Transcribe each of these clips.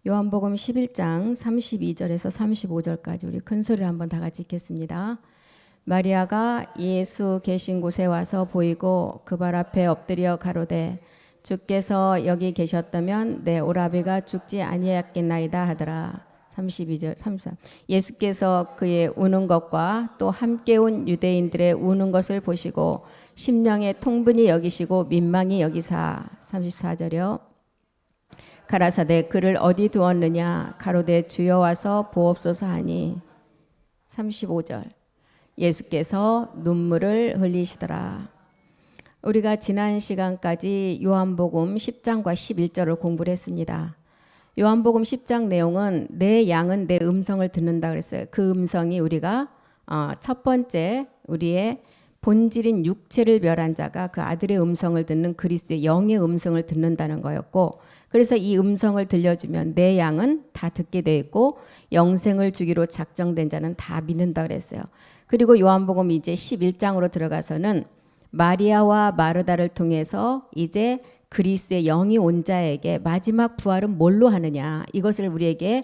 요한복음 11장 32절에서 35절까지 우리 큰 소리로 한번 다 같이 읽겠습니다. 마리아가 예수 계신 곳에 와서 보이고 그 발 앞에 엎드려 가로되 주께서 여기 계셨다면 내 오라비가 죽지 아니하였겠나이다 하더라. 32절 33 예수께서 그의 우는 것과 또 함께 온 유대인들의 우는 것을 보시고 심령의 통분이 여기시고 민망히 여기사 34절이요. 가라사대 그를 어디 두었느냐 가로되 주여 와서 보옵소서 하니 35절 예수께서 눈물을 흘리시더라. 우리가 지난 시간까지 요한복음 10장과 11절을 공부를 했습니다. 요한복음 10장 내용은 내 양은 내 음성을 듣는다 그랬어요. 그 음성이 우리가 첫 번째 우리의 본질인 육체를 멸한 자가 그 아들의 음성을 듣는 그리스도의 영의 음성을 듣는다는 거였고, 그래서 이 음성을 들려주면 내 양은 다 듣게 돼 있고 영생을 주기로 작정된 자는 다 믿는다 그랬어요. 그리고 요한복음 이제 11장으로 들어가서는 마리아와 마르다를 통해서 이제 그리스도의 영이 온 자에게 마지막 부활은 뭘로 하느냐, 이것을 우리에게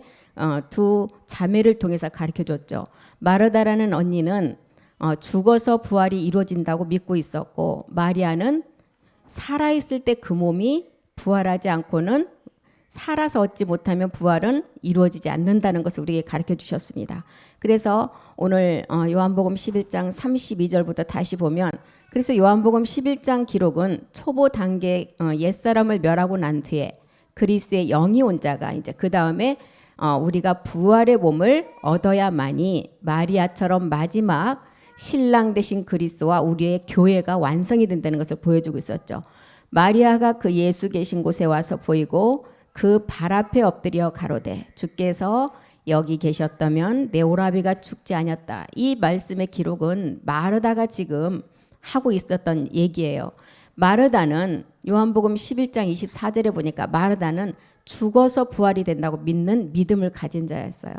두 자매를 통해서 가르쳐 줬죠. 마르다라는 언니는 죽어서 부활이 이루어진다고 믿고 있었고, 마리아는 살아있을 때 그 몸이 부활하지 않고는 살아서 얻지 못하면 부활은 이루어지지 않는다는 것을 우리에게 가르쳐 주셨습니다. 그래서 오늘 요한복음 11장 32절부터 다시 보면, 그래서 요한복음 11장 기록은 초보 단계 옛사람을 멸하고 난 뒤에 그리스도의 영이 온 자가 이제 그 다음에 우리가 부활의 몸을 얻어야만이 마리아처럼 마지막 신랑 되신 그리스도와 우리의 교회가 완성이 된다는 것을 보여주고 있었죠. 마리아가 그 예수 계신 곳에 와서 보이고 그 발 앞에 엎드려 가로되 주께서 여기 계셨다면 내 오라비가 죽지 아니었다. 이 말씀의 기록은 마르다가 지금 하고 있었던 얘기예요. 마르다는 요한복음 11장 24절에 보니까 마르다는 죽어서 부활이 된다고 믿는 믿음을 가진 자였어요.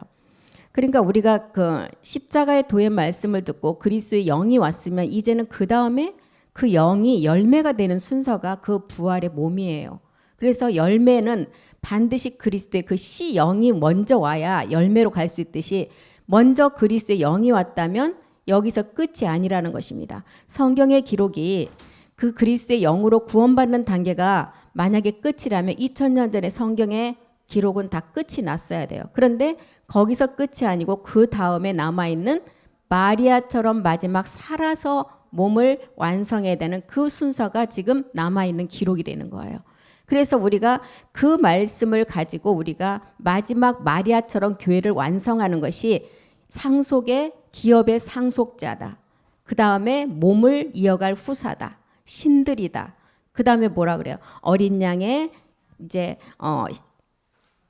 그러니까 우리가 그 십자가의 도의 말씀을 듣고 그리스도의 영이 왔으면 이제는 그 다음에 그 영이 열매가 되는 순서가 그 부활의 몸이에요. 그래서 열매는 반드시 그리스도의 그 씨 영이 먼저 와야 열매로 갈 수 있듯이 먼저 그리스도의 영이 왔다면 여기서 끝이 아니라는 것입니다. 성경의 기록이 그 그리스도의 영으로 구원받는 단계가 만약에 끝이라면 2000년 전에 성경의 기록은 다 끝이 났어야 돼요. 그런데 거기서 끝이 아니고 그 다음에 남아있는 마리아처럼 마지막 살아서 몸을 완성해야 되는 그 순서가 지금 남아있는 기록이 되는 거예요. 그래서 우리가 그 말씀을 가지고 우리가 마지막 마리아처럼 교회를 완성하는 것이 상속의 기업의 상속자다. 그 다음에 몸을 이어갈 후사다. 신들이다. 그 다음에 뭐라 그래요? 어린 양의 이제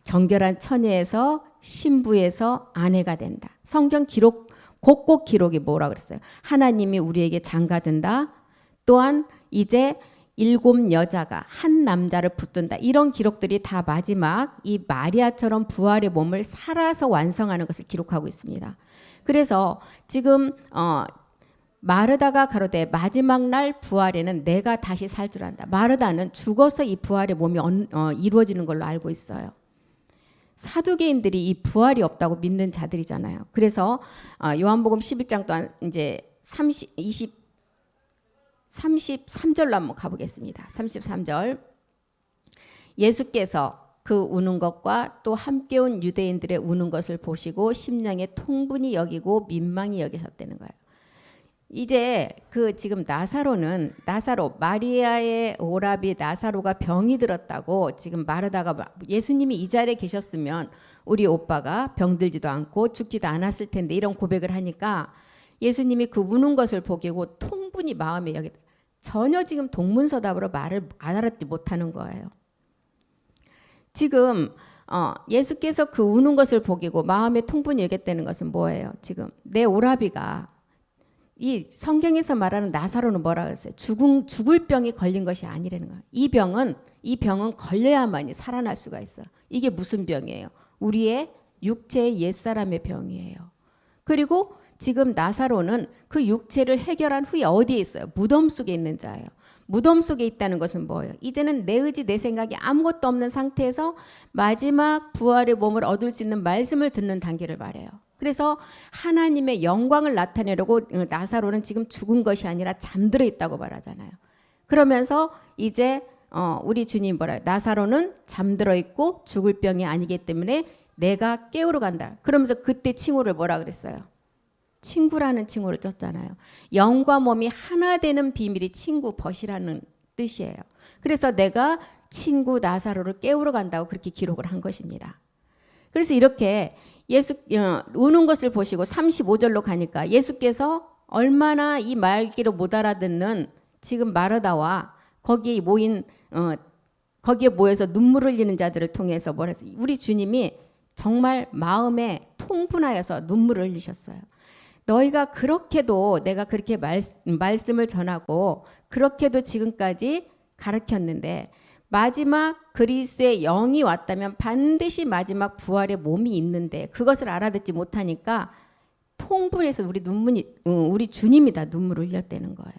정결한 처녀에서 신부에서 아내가 된다. 성경 기록 곳곳 기록이 뭐라 그랬어요? 하나님이 우리에게 장가든다. 또한 이제 7 여자가 한 남자를 붙든다. 이런 기록들이 다 마지막 이 마리아처럼 부활의 몸을 살아서 완성하는 것을 기록하고 있습니다. 그래서 지금 마르다가 가로되 마지막 날 부활에는 내가 다시 살 줄 안다. 마르다는 죽어서 이 부활의 몸이 이루어지는 걸로 알고 있어요. 사두개인들이 이 부활이 없다고 믿는 자들이잖아요. 그래서 요한복음 11장 또한 이제 33절로 한번 가보겠습니다. 33절 예수께서 그 우는 것과 또 함께 온 유대인들의 우는 것을 보시고 심령의 통분이 여기고 민망히 여기셨다는 거예요. 이제 그 지금 나사로 마리아의 오라비 나사로가 병이 들었다고 지금 마르다가 예수님이 이 자리에 계셨으면 우리 오빠가 병들지도 않고 죽지도 않았을 텐데 이런 고백을 하니까 예수님이 그 우는 것을 보고 통분이 마음에 여기 전혀 지금 동문서답으로 말을 알아듣지 못하는 거예요. 지금 예수께서 그 우는 것을 보고 마음에 통분이 여겼다는 것은 뭐예요? 지금 내 오라비가 이 성경에서 말하는 나사로는 뭐라 그랬어요? 죽을 병이 걸린 것이 아니라는 거예요. 이 병은 걸려야만이 살아날 수가 있어요. 이게 무슨 병이에요? 우리의 육체의 옛사람의 병이에요. 그리고 지금 나사로는 그 육체를 해결한 후에 어디에 있어요? 무덤 속에 있는 자예요. 무덤 속에 있다는 것은 뭐예요? 이제는 내 의지, 내 생각이 아무것도 없는 상태에서 마지막 부활의 몸을 얻을 수 있는 말씀을 듣는 단계를 말해요. 그래서 하나님의 영광을 나타내려고 나사로는 지금 죽은 것이 아니라 잠들어 있다고 말하잖아요. 그러면서 이제 우리 주님 뭐라요? 나사로는 잠들어 있고 죽을 병이 아니기 때문에 내가 깨우러 간다. 그러면서 그때 칭호를 뭐라 그랬어요? 친구라는 칭호를 썼잖아요. 영과 몸이 하나 되는 비밀이 친구 벗이라는 뜻이에요. 그래서 내가 친구 나사로를 깨우러 간다고 그렇게 기록을 한 것입니다. 그래서 이렇게 예수 우는 것을 보시고 35절로 가니까 예수께서 얼마나 이 말귀를 못 알아듣는 지금 마르다와 거기에 거기에 모여서 눈물을 흘리는 자들을 통해서 뭐랬어? 우리 주님이 정말 마음에 통분하여서 눈물을 흘리셨어요. 너희가 그렇게도 내가 그렇게 말씀을 전하고 그렇게도 지금까지 가르쳤는데 마지막 그리스도의 영이 왔다면 반드시 마지막 부활의 몸이 있는데 그것을 알아듣지 못하니까 통분해서 우리 주님이 다 눈물을 흘렸다는 거예요.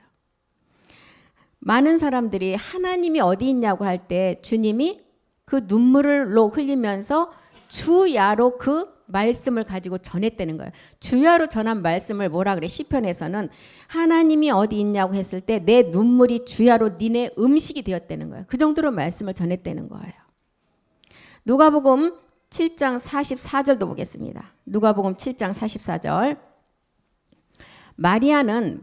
많은 사람들이 하나님이 어디 있냐고 할 때 주님이 그 눈물로 흘리면서 주야로 그 말씀을 가지고 전했다는 거예요. 주야로 전한 말씀을 뭐라 그래? 시편에서는 하나님이 어디 있냐고 했을 때 내 눈물이 주야로 니네 음식이 되었다는 거예요. 그 정도로 말씀을 전했다는 거예요. 누가복음 7장 44절도 보겠습니다. 누가복음 7장 44절. 마리아는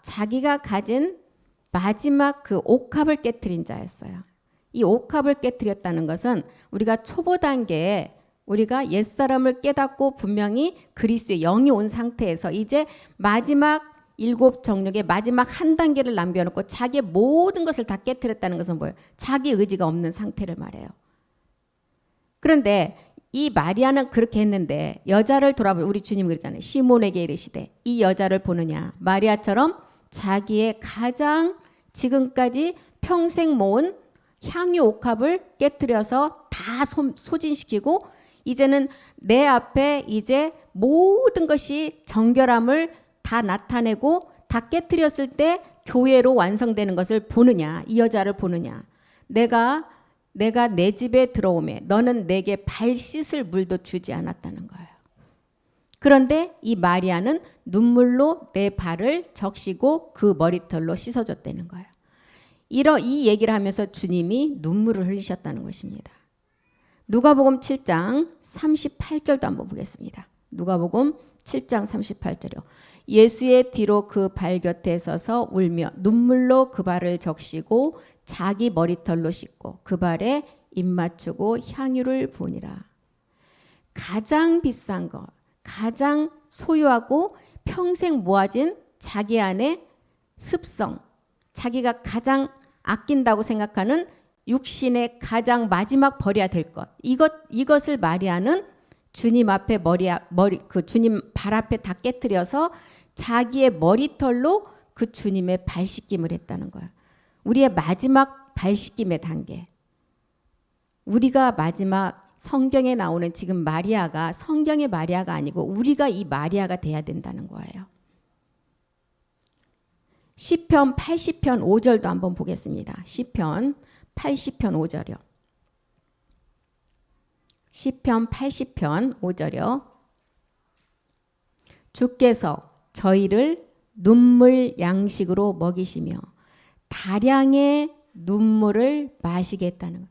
자기가 가진 마지막 그 옥합을 깨트린 자였어요. 이 옥합을 깨트렸다는 것은 우리가 초보 단계에 우리가 옛사람을 깨닫고 분명히 그리스도의 영이 온 상태에서 이제 마지막 7 정력의 마지막 한 단계를 남겨놓고 자기의 모든 것을 다 깨트렸다는 것은 뭐예요? 자기 의지가 없는 상태를 말해요. 그런데 이 마리아는 그렇게 했는데 여자를 돌아보면 우리 주님 그랬잖아요. 시몬에게 이르시되 이 여자를 보느냐. 마리아처럼 자기의 가장 지금까지 평생 모은 향유 옥합을 깨트려서 다 소진시키고 이제는 내 앞에 이제 모든 것이 정결함을 다 나타내고 다 깨트렸을 때 교회로 완성되는 것을 보느냐. 이 여자를 보느냐. 내가 내 집에 들어오매 너는 내게 발 씻을 물도 주지 않았다는 거예요. 그런데 이 마리아는 눈물로 내 발을 적시고 그 머리털로 씻어줬다는 거예요. 이 얘기를 하면서 주님이 눈물을 흘리셨다는 것입니다. 누가복음 7장 38절도 한번 보겠습니다. 누가복음 7장 38절이요. 예수의 뒤로 그 발 곁에 서서 울며 눈물로 그 발을 적시고 자기 머리털로 씻고 그 발에 입 맞추고 향유를 부으니라. 가장 비싼 것, 가장 소유하고 평생 모아진 자기 안의 습성, 자기가 가장 아낀다고 생각하는 육신의 가장 마지막 버려야 될 것, 이것을 마리아는 주님 앞에 그 주님 발 앞에 다 깨트려서 자기의 머리털로 그 주님의 발 씻김을 했다는 거예요. 우리의 마지막 발 씻김의 단계. 우리가 마지막 성경에 나오는 지금 마리아가 성경의 마리아가 아니고 우리가 이 마리아가 돼야 된다는 거예요. 시편 80편 5절도 한번 보겠습니다. 시편 80편 5절이요. 시편 80편 5절이요. 주께서 저희를 눈물 양식으로 먹이시며 다량의 눈물을 마시게 했다는 거예요.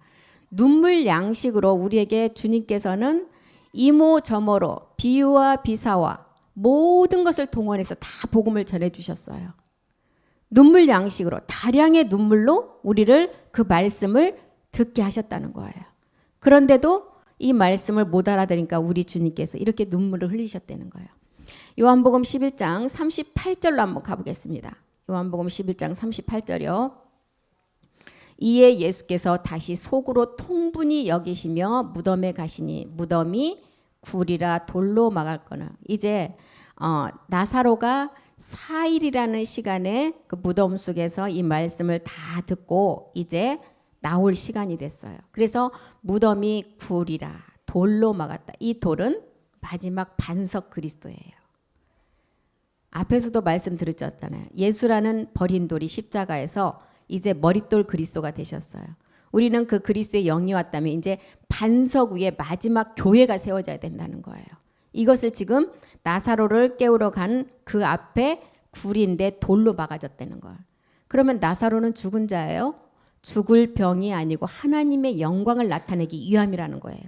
눈물 양식으로 우리에게 주님께서는 이모저모로 비유와 비사와 모든 것을 동원해서 다 복음을 전해주셨어요. 눈물 양식으로 다량의 눈물로 우리를 그 말씀을 듣게 하셨다는 거예요. 그런데도 이 말씀을 못 알아들으니까 우리 주님께서 이렇게 눈물을 흘리셨다는 거예요. 요한복음 11장 38절로 한번 가보겠습니다. 요한복음 11장 38절이요. 이에 예수께서 다시 속으로 통분히 여기시며 무덤에 가시니 무덤이 굴이라 돌로 막았거나. 이제 나사로가 4일이라는 시간에 그 무덤 속에서 이 말씀을 다 듣고 이제 나올 시간이 됐어요. 그래서 무덤이 굴이라 돌로 막았다. 이 돌은 마지막 반석 그리스도예요. 앞에서도 말씀드렸잖아요. 예수라는 버린 돌이 십자가에서 이제 머릿돌 그리스도가 되셨어요. 우리는 그 그리스도의 영이 왔다면 이제 반석 위에 마지막 교회가 세워져야 된다는 거예요. 이것을 지금 나사로를 깨우러 간 그 앞에 굴인데 돌로 막아졌다는 거예요. 그러면 나사로는 죽은 자예요? 죽을 병이 아니고 하나님의 영광을 나타내기 위함이라는 거예요.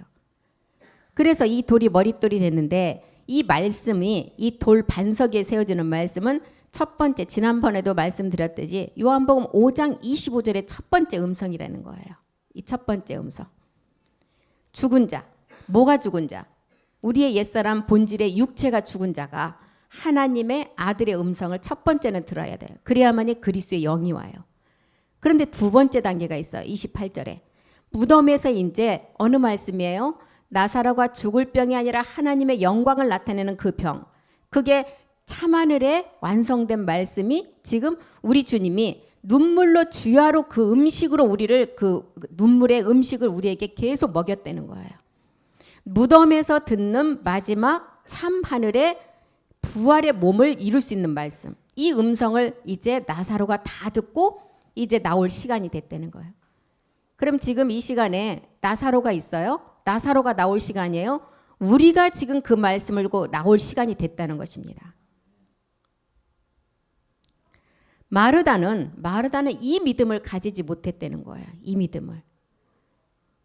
그래서 이 돌이 머릿돌이 됐는데 이 말씀이 이 돌 반석에 세워지는 말씀은 첫 번째 지난번에도 말씀드렸듯이 요한복음 5장 25절의 첫 번째 음성이라는 거예요. 이 첫 번째 음성. 죽은 자. 뭐가 죽은 자? 우리의 옛사람 본질의 육체가 죽은 자가 하나님의 아들의 음성을 첫 번째는 들어야 돼요. 그래야만이 그리스도의 영이 와요. 그런데 두 번째 단계가 있어요. 28절에. 무덤에서 이제 어느 말씀이에요? 나사로가 죽을 병이 아니라 하나님의 영광을 나타내는 그 병. 그게 참하늘에 완성된 말씀이 지금 우리 주님이 눈물로 주야로 그 음식으로 우리를 그 눈물의 음식을 우리에게 계속 먹였다는 거예요. 무덤에서 듣는 마지막 참하늘의 부활의 몸을 이룰 수 있는 말씀. 이 음성을 이제 나사로가 다 듣고 이제 나올 시간이 됐다는 거예요. 그럼 지금 이 시간에 나사로가 있어요? 나사로가 나올 시간이에요? 우리가 지금 그 말씀을 듣고 나올 시간이 됐다는 것입니다. 마르다는 이 믿음을 가지지 못했다는 거예요. 이 믿음을.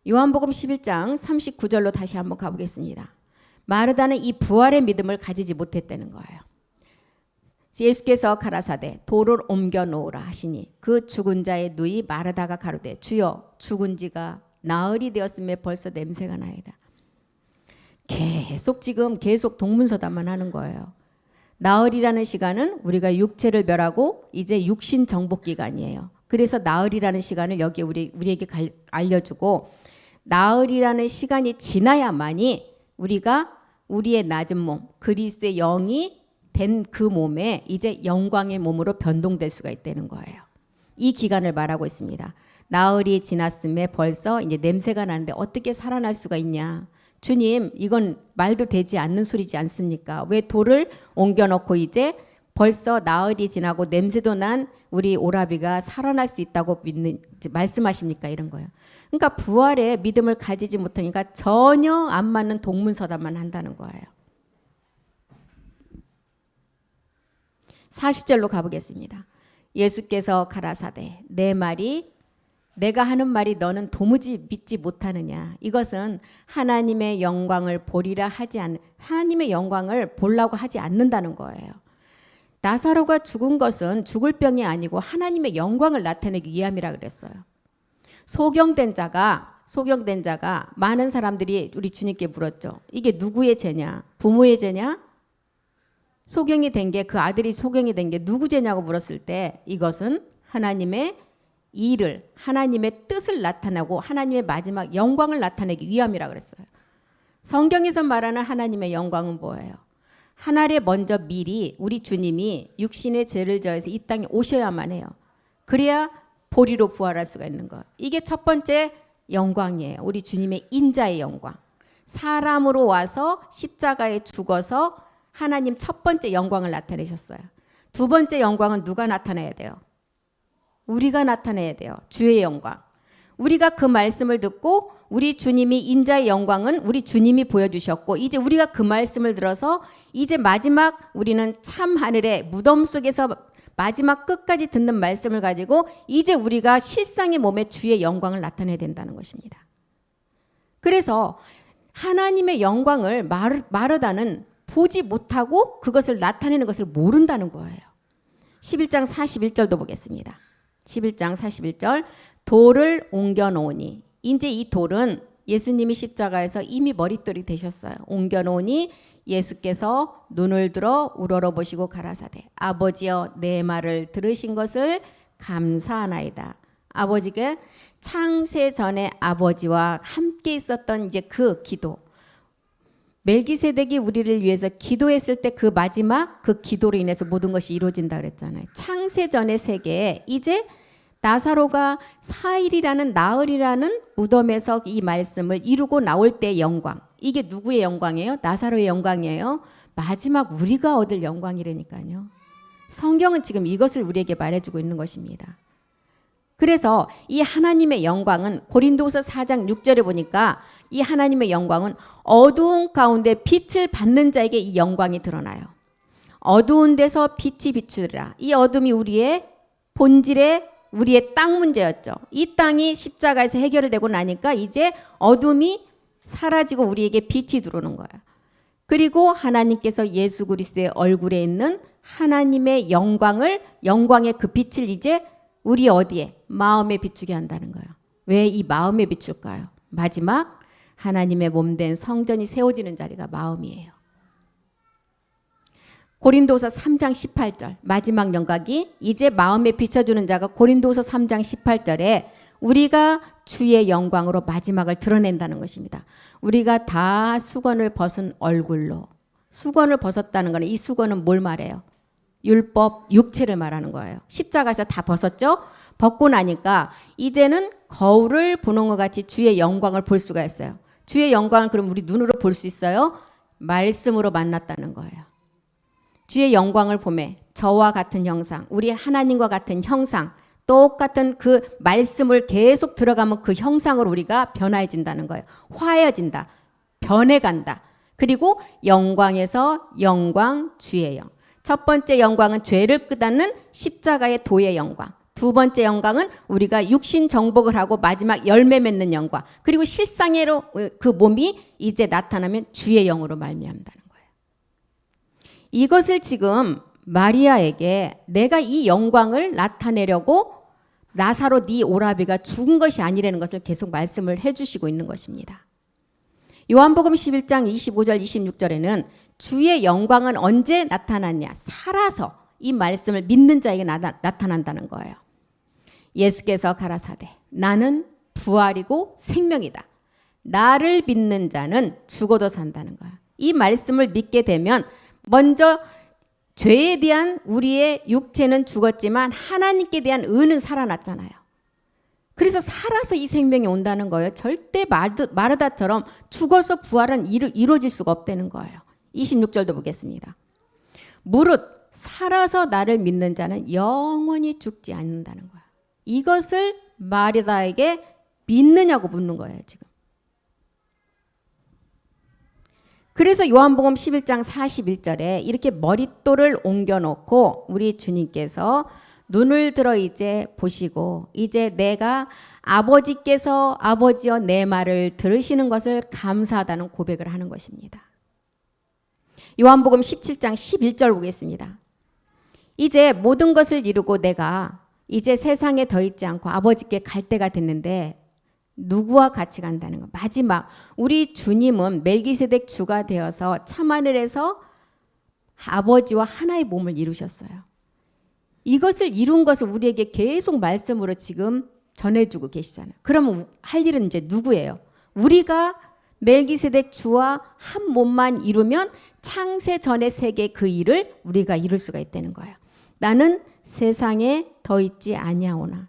요한복음 11장 39절로 다시 한번 가보겠습니다. 마르다는 이 부활의 믿음을 가지지 못했다는 거예요. 예수께서 가라사대 돌을 옮겨 놓으라 하시니 그 죽은 자의 누이 마르다가 가로되 주여 죽은 지가 나흘이 되었음에 벌써 냄새가 나이다. 계속 동문서답만 하는 거예요. 나흘이라는 시간은 우리가 육체를 멸하고 이제 육신 정복 기간이에요. 그래서 나흘이라는 시간을 여기 우리에게 알려주고 나흘이라는 시간이 지나야만이 우리가 우리의 낮은 몸 그리스도의 영이 된 그 몸에 이제 영광의 몸으로 변동될 수가 있다는 거예요. 이 기간을 말하고 있습니다. 나흘이 지났음에 벌써 이제 냄새가 나는데 어떻게 살아날 수가 있냐. 주님 이건 말도 되지 않는 소리지 않습니까? 왜 돌을 옮겨놓고 이제 벌써 나흘이 지나고 냄새도 난 우리 오라비가 살아날 수 있다고 말씀하십니까? 이런 거예요. 그러니까 부활의 믿음을 가지지 못하니까 전혀 안 맞는 동문서답만 한다는 거예요. 40절로 가보겠습니다. 예수께서 가라사대 내가 하는 말이 너는 도무지 믿지 못하느냐. 이것은 하나님의 영광을 하나님의 영광을 보려고 하지 않는다는 거예요. 나사로가 죽은 것은 죽을 병이 아니고 하나님의 영광을 나타내기 위함이라 그랬어요. 소경된 자가 많은 사람들이 우리 주님께 물었죠. 이게 누구의 죄냐? 부모의 죄냐? 소경이 된 게 그 아들이 소경이 된 게 누구 죄냐고 물었을 때 이것은 하나님의 일을 하나님의 뜻을 나타내고 하나님의 마지막 영광을 나타내기 위함이라 그랬어요. 성경에서 말하는 하나님의 영광은 뭐예요? 하늘에 먼저 미리 우리 주님이 육신의 죄를 저해서 이 땅에 오셔야만 해요. 그래야 보리로 부활할 수가 있는 것. 이게 첫 번째 영광이에요. 우리 주님의 인자의 영광. 사람으로 와서 십자가에 죽어서 하나님 첫 번째 영광을 나타내셨어요. 두 번째 영광은 누가 나타내야 돼요? 우리가 나타내야 돼요. 주의 영광. 우리가 그 말씀을 듣고 우리 주님이 인자의 영광은 우리 주님이 보여주셨고 이제 우리가 그 말씀을 들어서 이제 마지막 우리는 참 하늘의 무덤 속에서 마지막 끝까지 듣는 말씀을 가지고 이제 우리가 실상의 몸에 주의 영광을 나타내야 된다는 것입니다. 그래서 하나님의 영광을 마르다는 보지 못하고 그것을 나타내는 것을 모른다는 거예요. 11장 41절도 보겠습니다. 11장 41절 돌을 옮겨 놓으니 이제 이 돌은 예수님이 십자가에서 이미 머릿돌이 되셨어요. 옮겨 놓으니 예수께서 눈을 들어 우러러보시고 가라사대 아버지여 내 말을 들으신 것을 감사하나이다. 아버지가 창세 전에 아버지와 함께 있었던 이제 그 기도 멜기세덱이 우리를 위해서 기도했을 때 그 마지막 그 기도로 인해서 모든 것이 이루어진다 그랬잖아요. 창세전의 세계에 이제 나사로가 사일이라는 나흘이라는 무덤에서 이 말씀을 이루고 나올 때의 영광. 이게 누구의 영광이에요? 나사로의 영광이에요. 마지막 우리가 얻을 영광이라니까요. 성경은 지금 이것을 우리에게 말해주고 있는 것입니다. 그래서 이 하나님의 영광은 고린도서 4장 6절에 보니까 이 하나님의 영광은 어두운 가운데 빛을 받는 자에게 이 영광이 드러나요. 어두운 데서 빛이 비추리라. 이 어둠이 우리의 본질의 우리의 땅 문제였죠. 이 땅이 십자가에서 해결되고 나니까 이제 어둠이 사라지고 우리에게 빛이 들어오는 거예요. 그리고 하나님께서 예수 그리스도의 얼굴에 있는 하나님의 영광의 그 빛을 이제 우리 어디에? 마음에 비추게 한다는 거예요. 왜 이 마음에 비출까요? 마지막 하나님의 몸된 성전이 세워지는 자리가 마음이에요. 고린도서 3장 18절 마지막 영광이 이제 마음에 비춰주는 자가 고린도서 3장 18절에 우리가 주의 영광으로 마지막을 드러낸다는 것입니다. 우리가 다 수건을 벗은 얼굴로 수건을 벗었다는 거는 이 수건은 뭘 말해요? 율법, 육체를 말하는 거예요. 십자가에서 다 벗었죠? 벗고 나니까 이제는 거울을 보는 것 같이 주의 영광을 볼 수가 있어요. 주의 영광을 그럼 우리 눈으로 볼 수 있어요? 말씀으로 만났다는 거예요. 주의 영광을 보매 저와 같은 형상, 우리 하나님과 같은 형상, 똑같은 그 말씀을 계속 들어가면 그 형상으로 우리가 변화해진다는 거예요. 화해진다. 변해간다. 그리고 영광에서 영광, 주의 영. 첫 번째 영광은 죄를 끄닫는 십자가의 도의 영광. 두 번째 영광은 우리가 육신 정복을 하고 마지막 열매 맺는 영광. 그리고 실상으로 그 몸이 이제 나타나면 주의 영으로 말미암다는 거예요. 이것을 지금 마리아에게 내가 이 영광을 나타내려고 나사로 네 오라비가 죽은 것이 아니라는 것을 계속 말씀을 해주시고 있는 것입니다. 요한복음 11장 25절 26절에는 주의 영광은 언제 나타났냐? 살아서 이 말씀을 믿는 자에게 나타난다는 거예요. 예수께서 가라사대 나는 부활이고 생명이다. 나를 믿는 자는 죽어도 산다는 거야. 이 말씀을 믿게 되면 먼저 죄에 대한 우리의 육체는 죽었지만 하나님께 대한 의는 살아났잖아요. 그래서 살아서 이 생명이 온다는 거예요. 절대 마르다처럼 죽어서 부활은 이루어질 수가 없다는 거예요. 26절도 보겠습니다. 무릇 살아서 나를 믿는 자는 영원히 죽지 않는다는 거야. 이것을 마리다에게 믿느냐고 묻는 거예요, 지금. 그래서 요한복음 11장 41절에 이렇게 머릿돌을 옮겨놓고 우리 주님께서 눈을 들어 이제 보시고 이제 내가 아버지께서 아버지여 내 말을 들으시는 것을 감사하다는 고백을 하는 것입니다. 요한복음 17장 11절 보겠습니다. 이제 모든 것을 이루고 내가 이제 세상에 더 있지 않고 아버지께 갈 때가 됐는데 누구와 같이 간다는 거. 마지막 우리 주님은 멜기세덱 주가 되어서 참하늘에서 아버지와 하나의 몸을 이루셨어요. 이것을 이룬 것을 우리에게 계속 말씀으로 지금 전해주고 계시잖아요. 그러면 할 일은 이제 누구예요? 우리가 멜기세덱 주와 한 몸만 이루면 창세 전의 세계 그 일을 우리가 이룰 수가 있다는 거예요. 나는 세상에 더 있지 아니하오나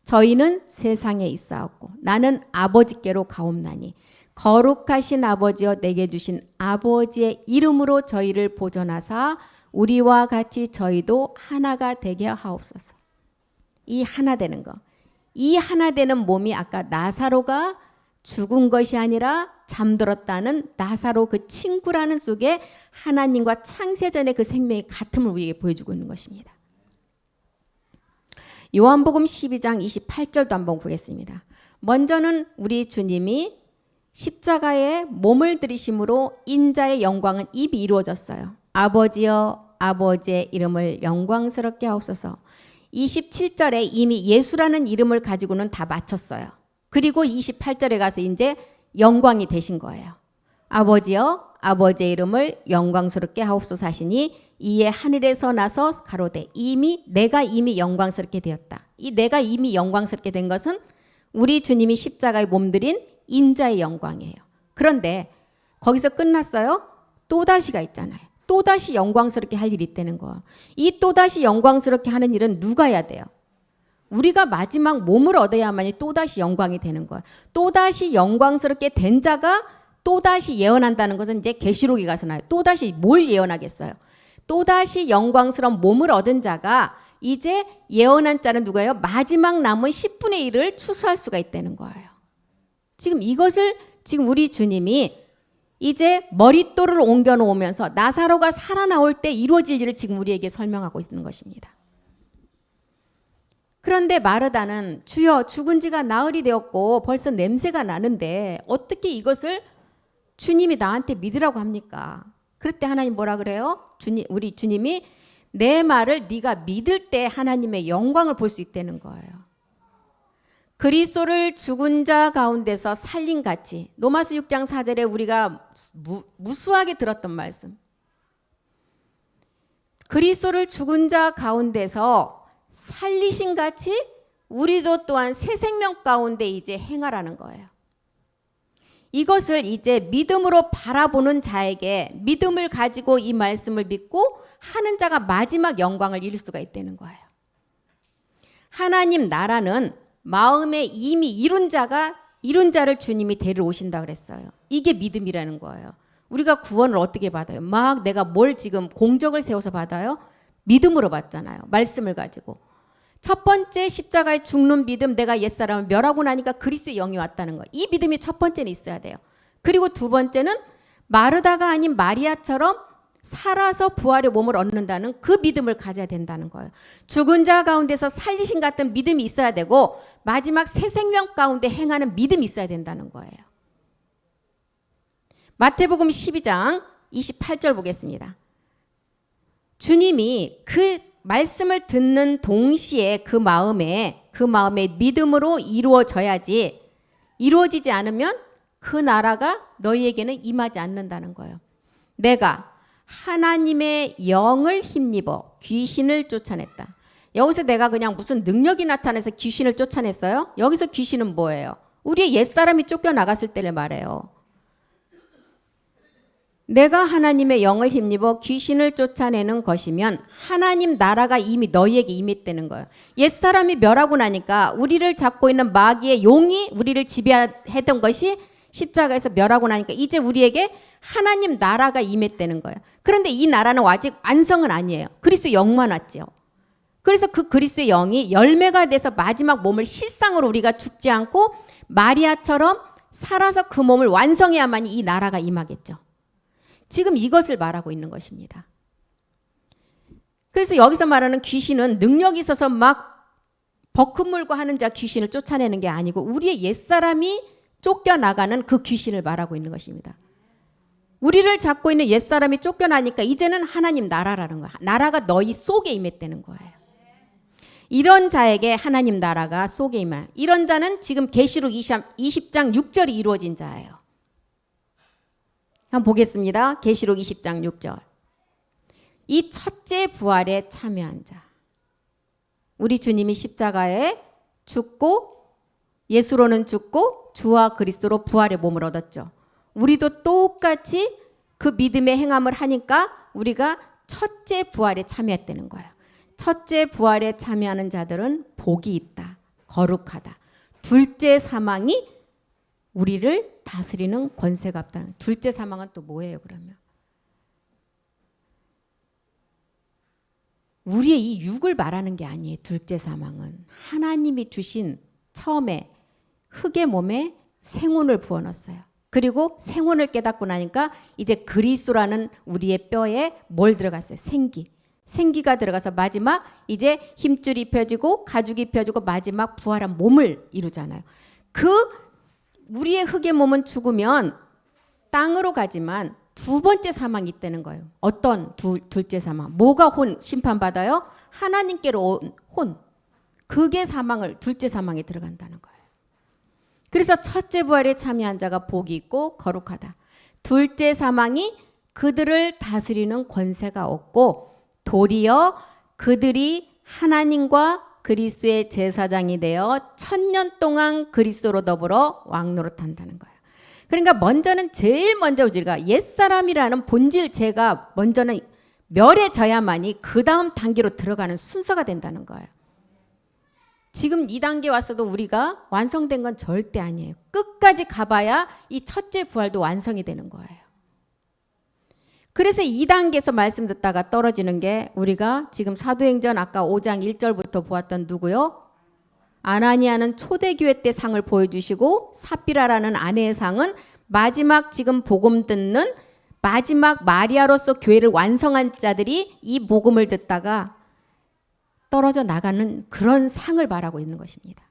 저희는 세상에 있사옵고 나는 아버지께로 가옵나니 거룩하신 아버지여 내게 주신 아버지의 이름으로 저희를 보존하사 우리와 같이 저희도 하나가 되게 하옵소서. 이 하나 되는 거. 이 하나 되는 몸이 아까 나사로가 죽은 것이 아니라 잠들었다는 나사로 그 친구라는 속에 하나님과 창세전의 그 생명의 같음을 우리에게 보여주고 있는 것입니다. 요한복음 12장 28절도 한번 보겠습니다. 먼저는 우리 주님이 십자가에 몸을 들이심으로 인자의 영광은 입이 이루어졌어요. 아버지여 아버지의 이름을 영광스럽게 하옵소서. 27절에 이미 예수라는 이름을 가지고는 다 마쳤어요. 그리고 28절에 가서 이제 영광이 되신 거예요. 아버지여 아버지의 이름을 영광스럽게 하옵소서 하시니 이에 하늘에서 나서 가로되 내가 이미 영광스럽게 되었다. 이 내가 이미 영광스럽게 된 것은 우리 주님이 십자가에 몸들인 인자의 영광이에요. 그런데 거기서 끝났어요? 또다시가 있잖아요. 또다시 영광스럽게 할 일이 있다는 거예요. 이 또다시 영광스럽게 하는 일은 누가 해야 돼요? 우리가 마지막 몸을 얻어야만이 또다시 영광이 되는 거예요. 또다시 영광스럽게 된 자가 또다시 예언한다는 것은 이제 계시록에 가서 나요. 또다시 뭘 예언하겠어요? 또다시 영광스러운 몸을 얻은 자가 이제 예언한 자는 누구예요? 마지막 남은 10분의 1을 추수할 수가 있다는 거예요. 지금 이것을 지금 우리 주님이 이제 머릿돌을 옮겨 놓으면서 나사로가 살아나올 때 이루어질 일을 지금 우리에게 설명하고 있는 것입니다. 그런데 마르다는 주여 죽은 지가 나흘이 되었고 벌써 냄새가 나는데 어떻게 이것을 주님이 나한테 믿으라고 합니까? 그럴 때 하나님 뭐라 그래요? 우리 주님이 내 말을 네가 믿을 때 하나님의 영광을 볼 수 있다는 거예요. 그리스도를 죽은 자 가운데서 살린 같이 로마서 6장 4절에 우리가 무수하게 들었던 말씀. 그리스도를 죽은 자 가운데서 살리신 같이 우리도 또한 새 생명 가운데 이제 행하라는 거예요. 이것을 이제 믿음으로 바라보는 자에게 믿음을 가지고 이 말씀을 믿고 하는 자가 마지막 영광을 이룰 수가 있다는 거예요. 하나님 나라는 마음에 이미 이룬 자를 주님이 데리러 오신다 그랬어요. 이게 믿음이라는 거예요. 우리가 구원을 어떻게 받아요? 막 내가 뭘 지금 공적을 세워서 받아요? 믿음으로 받잖아요. 말씀을 가지고. 첫 번째 십자가에 죽는 믿음, 내가 옛사람을 멸하고 나니까 그리스도의 영이 왔다는 거. 이 믿음이 첫 번째는 있어야 돼요. 그리고 두 번째는 마르다가 아닌 마리아처럼 살아서 부활의 몸을 얻는다는 그 믿음을 가져야 된다는 거예요. 죽은 자 가운데서 살리신 같은 믿음이 있어야 되고 마지막 새 생명 가운데 행하는 믿음이 있어야 된다는 거예요. 마태복음 12장 28절 보겠습니다. 주님이 그 말씀을 듣는 동시에 그 마음에 믿음으로 이루어져야지, 이루어지지 않으면 그 나라가 너희에게는 임하지 않는다는 거예요. 내가 하나님의 영을 힘입어 귀신을 쫓아냈다. 여기서 내가 그냥 무슨 능력이 나타나서 귀신을 쫓아냈어요? 여기서 귀신은 뭐예요? 우리의 옛사람이 쫓겨나갔을 때를 말해요. 내가 하나님의 영을 힘입어 귀신을 쫓아내는 것이면 하나님 나라가 이미 너희에게 임했다는 거예요. 옛사람이 멸하고 나니까 우리를 잡고 있는 마귀의 용이 우리를 지배했던 것이 십자가에서 멸하고 나니까 이제 우리에게 하나님 나라가 임했다는 거예요. 그런데 이 나라는 아직 완성은 아니에요. 그리스도 영만 왔죠. 그래서 그 그리스도의 영이 열매가 돼서 마지막 몸을 실상으로 우리가 죽지 않고 마리아처럼 살아서 그 몸을 완성해야만이 이 나라가 임하겠죠. 지금 이것을 말하고 있는 것입니다. 그래서 여기서 말하는 귀신은 능력이 있어서 막 버큰 물고 하는 자 귀신을 쫓아내는 게 아니고 우리의 옛사람이 쫓겨나가는 그 귀신을 말하고 있는 것입니다. 우리를 잡고 있는 옛사람이 쫓겨나니까 이제는 하나님 나라라는 거야. 나라가 너희 속에 임했다는 거예요. 이런 자에게 하나님 나라가 속에 임해요. 이런 자는 지금 계시록 20장 6절이 이루어진 자예요. 한번 보겠습니다. 계시록 20장 6절. 이 첫째 부활에 참여한 자. 우리 주님이 십자가에 죽고 예수로는 죽고 주와 그리스도로 부활의 몸을 얻었죠. 우리도 똑같이 그 믿음의 행함을 하니까 우리가 첫째 부활에 참여했다는 거예요. 첫째 부활에 참여하는 자들은 복이 있다. 거룩하다. 둘째 사망이 우리를 다스리는 권세가 없다는. 둘째 사망은 또 뭐예요, 그러면? 우리의 이 육을 말하는 게 아니에요. 둘째 사망은 하나님이 주신 처음에 흙의 몸에 생혼을 부어넣었어요. 그리고 생혼을 깨닫고 나니까 이제 그리스도라는 우리의 뼈에 뭘 들어갔어요? 생기가 들어가서 마지막 이제 힘줄 입혀지고 가죽 입혀지고 마지막 부활한 몸을 이루잖아요. 그 우리의 흙의 몸은 죽으면 땅으로 가지만 두 번째 사망이 있다는 거예요. 어떤 둘째 사망? 뭐가 심판받아요? 하나님께로 온 혼. 그게 둘째 사망에 들어간다는 거예요. 그래서 첫째 부활에 참여한 자가 복이 있고 거룩하다. 둘째 사망이 그들을 다스리는 권세가 없고 도리어 그들이 하나님과 그리스도의 제사장이 되어 1000년 동안 그리스도로 더불어 왕노릇한다는 거예요. 그러니까 제일 먼저 우리가 옛사람이라는 본질 죄가 먼저는 멸해져야만이 그 다음 단계로 들어가는 순서가 된다는 거예요. 지금 이 단계 왔어도 우리가 완성된 건 절대 아니에요. 끝까지 가봐야 이 첫째 부활도 완성이 되는 거예요. 그래서 2단계에서 말씀 듣다가 떨어지는 게 우리가 지금 사도행전 아까 5장 1절부터 보았던 누구요? 아나니아는 초대교회 때 상을 보여주시고 삽비라라는 아내의 상은 마지막 지금 복음 듣는 마지막 마리아로서 교회를 완성한 자들이 이 복음을 듣다가 떨어져 나가는 그런 상을 말하고 있는 것입니다.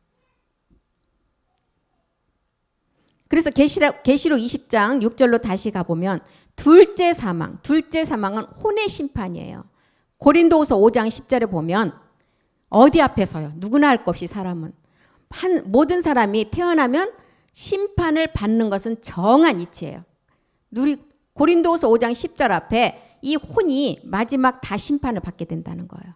그래서 계시록 20장 6절로 다시 가보면 둘째 사망은 혼의 심판이에요. 고린도후서 5장 10절에 보면 어디 앞에서요? 누구나 할 것 없이 사람은 모든 사람이 태어나면 심판을 받는 것은 정한 이치예요. 고린도후서 5장 10절 앞에 이 혼이 마지막 다 심판을 받게 된다는 거예요.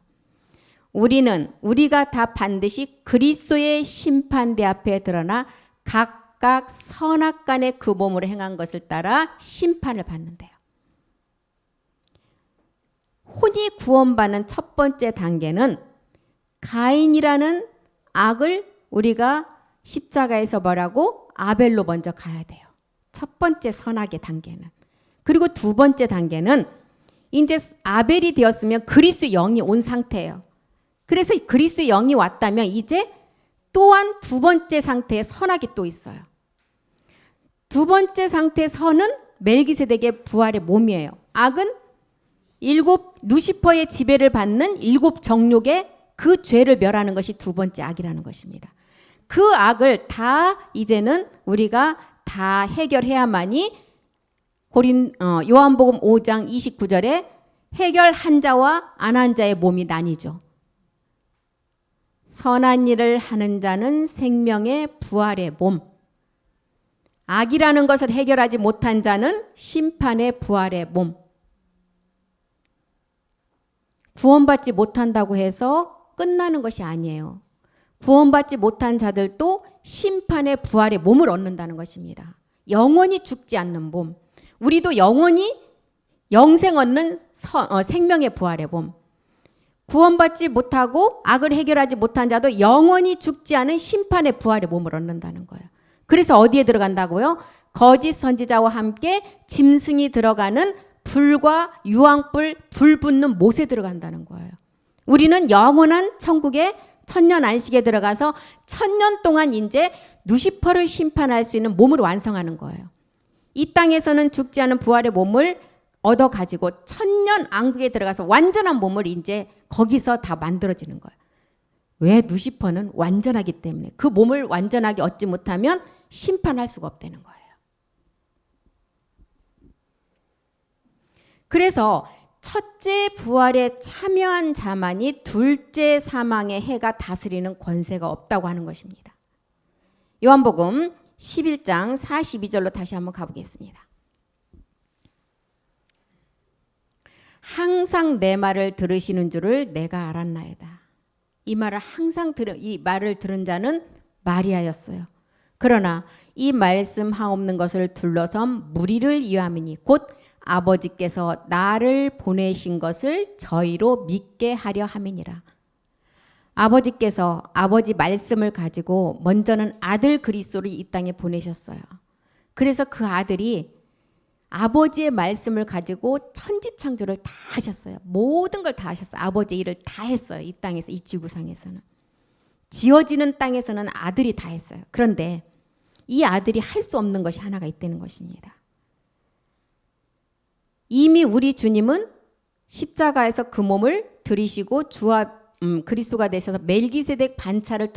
우리가 다 반드시 그리스도의 심판대 앞에 드러나 각각 선악간의 그 몸으로 행한 것을 따라 심판을 받는데요. 혼이 구원받는 첫 번째 단계는 가인이라는 악을 우리가 십자가에서 뭐라고? 아벨로 먼저 가야 돼요. 첫 번째 선악의 단계는. 그리고 두 번째 단계는 이제 아벨이 되었으면 그리스도 영이 온 상태예요. 그래서 그리스도 영이 왔다면 이제 또한 두 번째 상태의 선악이 또 있어요. 두 번째 상태의 선은 멜기세덱의 부활의 몸이에요. 악은 루시퍼의 지배를 받는 7 정욕의 그 죄를 멸하는 것이 두 번째 악이라는 것입니다. 그 악을 다 이제는 우리가 다 해결해야만이 요한복음 5장 29절에 해결한 자와 안 한 자의 몸이 나뉘죠. 선한 일을 하는 자는 생명의 부활의 몸, 악이라는 것을 해결하지 못한 자는 심판의 부활의 몸. 구원받지 못한다고 해서 끝나는 것이 아니에요. 구원받지 못한 자들도 심판의 부활의 몸을 얻는다는 것입니다. 영원히 죽지 않는 몸. 우리도 영원히 영생 얻는 생명의 부활의 몸. 구원받지 못하고 악을 해결하지 못한 자도 영원히 죽지 않은 심판의 부활의 몸을 얻는다는 거예요. 그래서 어디에 들어간다고요? 거짓 선지자와 함께 짐승이 들어가는 불과 유황불, 불 붙는 못에 들어간다는 거예요. 우리는 영원한 천국의 천년 안식에 들어가서 1000년 동안 이제 누시퍼를 심판할 수 있는 몸을 완성하는 거예요. 이 땅에서는 죽지 않은 부활의 몸을 얻어가지고 1000년 왕국에 들어가서 완전한 몸을 이제 거기서 다 만들어지는 거예요. 왜? 누시퍼는 완전하기 때문에. 그 몸을 완전하게 얻지 못하면 심판할 수가 없다는 거예요. 그래서 첫째 부활에 참여한 자만이 둘째 사망의 해가 다스리는 권세가 없다고 하는 것입니다. 요한복음 11장 42절로 다시 한번 가보겠습니다. 항상 내 말을 들으시는 줄을 내가 알았나이다. 이 말을 들은 자는 마리아였어요. 그러나 이 말씀 하옵는 것을 둘러선 무리를 위함이니 곧 아버지께서 나를 보내신 것을 저희로 믿게 하려 함이니라. 아버지께서 아버지 말씀을 가지고 먼저는 아들 그리스도를 이 땅에 보내셨어요. 그래서 그 아들이 아버지의 말씀을 가지고 천지창조를 다 하셨어요. 모든 걸 다 하셨어요. 아버지의 일을 다 했어요. 이 땅에서, 이 지구상에서는. 지어지는 땅에서는 아들이 다 했어요. 그런데 이 아들이 할 수 없는 것이 하나가 있다는 것입니다. 이미 우리 주님은 십자가에서 그 몸을 들이시고 주와 그리스도가 되셔서 멜기세덱 반차를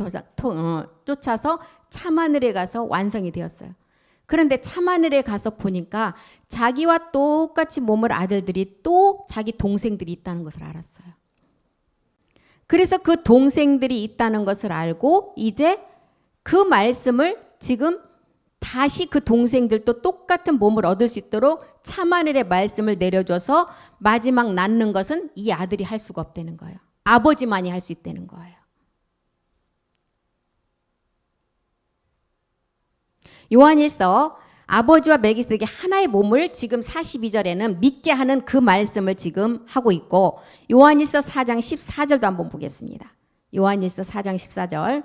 쫓아서 참하늘에 가서 완성이 되었어요. 그런데 참하늘에 가서 보니까 자기와 똑같이 몸을 아들들이 또 자기 동생들이 있다는 것을 알았어요. 그래서 그 동생들이 있다는 것을 알고 이제 그 말씀을 지금 다시 그 동생들도 똑같은 몸을 얻을 수 있도록 참하늘의 말씀을 내려줘서 마지막 낳는 것은 이 아들이 할 수가 없다는 거예요. 아버지만이 할 수 있다는 거예요. 요한일서 아버지와 멜기세덱의 하나의 몸을 지금 42절에는 믿게 하는 그 말씀을 지금 하고 있고 요한일서 4장 14절도 한번 보겠습니다. 요한일서 4장 14절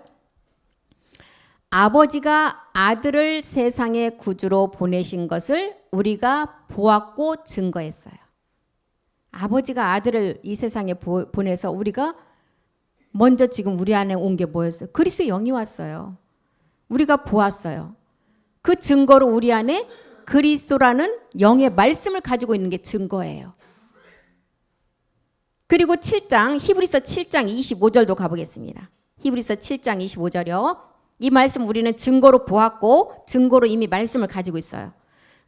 아버지가 아들을 세상의 구주로 보내신 것을 우리가 보았고 증거했어요. 아버지가 아들을 이 세상에 보내서 우리가 먼저 지금 우리 안에 온 게 뭐였어요? 그리스도의 영이 왔어요. 우리가 보았어요. 그 증거로 우리 안에 그리스도라는 영의 말씀을 가지고 있는 게 증거예요. 그리고 7장 히브리서 7장 25절도 가보겠습니다. 히브리서 7장 25절이요. 이 말씀 우리는 증거로 보았고 증거로 이미 말씀을 가지고 있어요.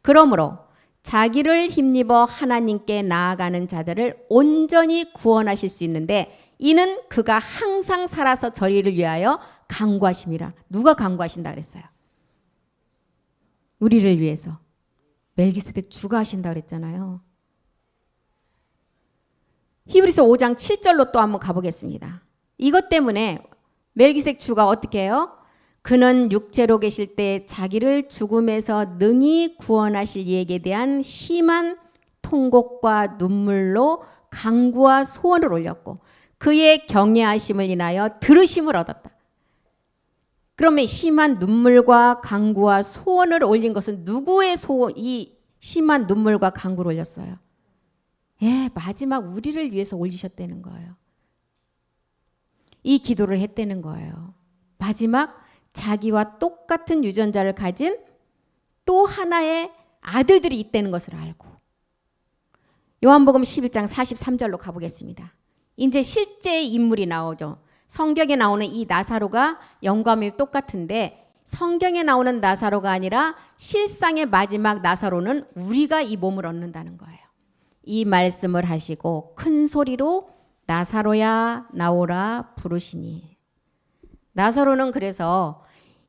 그러므로 자기를 힘입어 하나님께 나아가는 자들을 온전히 구원하실 수 있는데 이는 그가 항상 살아서 저희를 위하여 간구하심이라. 누가 간구하신다 그랬어요? 우리를 위해서. 멜기세덱 주가 하신다 그랬잖아요. 히브리서 5장 7절로 또 한번 가보겠습니다. 이것 때문에 멜기세덱 주가 어떻게 해요? 그는 육체로 계실 때 자기를 죽음에서 능히 구원하실 이에게 대한 심한 통곡과 눈물로 간구와 소원을 올렸고 그의 경외하심을 인하여 들으심을 얻었다. 그러면 심한 눈물과 간구와 소원을 올린 것은 누구의 이 심한 눈물과 간구를 올렸어요? 예, 마지막 우리를 위해서 올리셨다는 거예요. 이 기도를 했다는 거예요. 마지막 자기와 똑같은 유전자를 가진 또 하나의 아들들이 있다는 것을 알고. 요한복음 11장 43절로 가보겠습니다. 이제 실제 인물이 나오죠. 성경에 나오는 이 나사로가 영감이 똑같은데 성경에 나오는 나사로가 아니라 실상의 마지막 나사로는 우리가 이 몸을 얻는다는 거예요. 이 말씀을 하시고 큰 소리로 나사로야 나오라 부르시니. 나사로는 그래서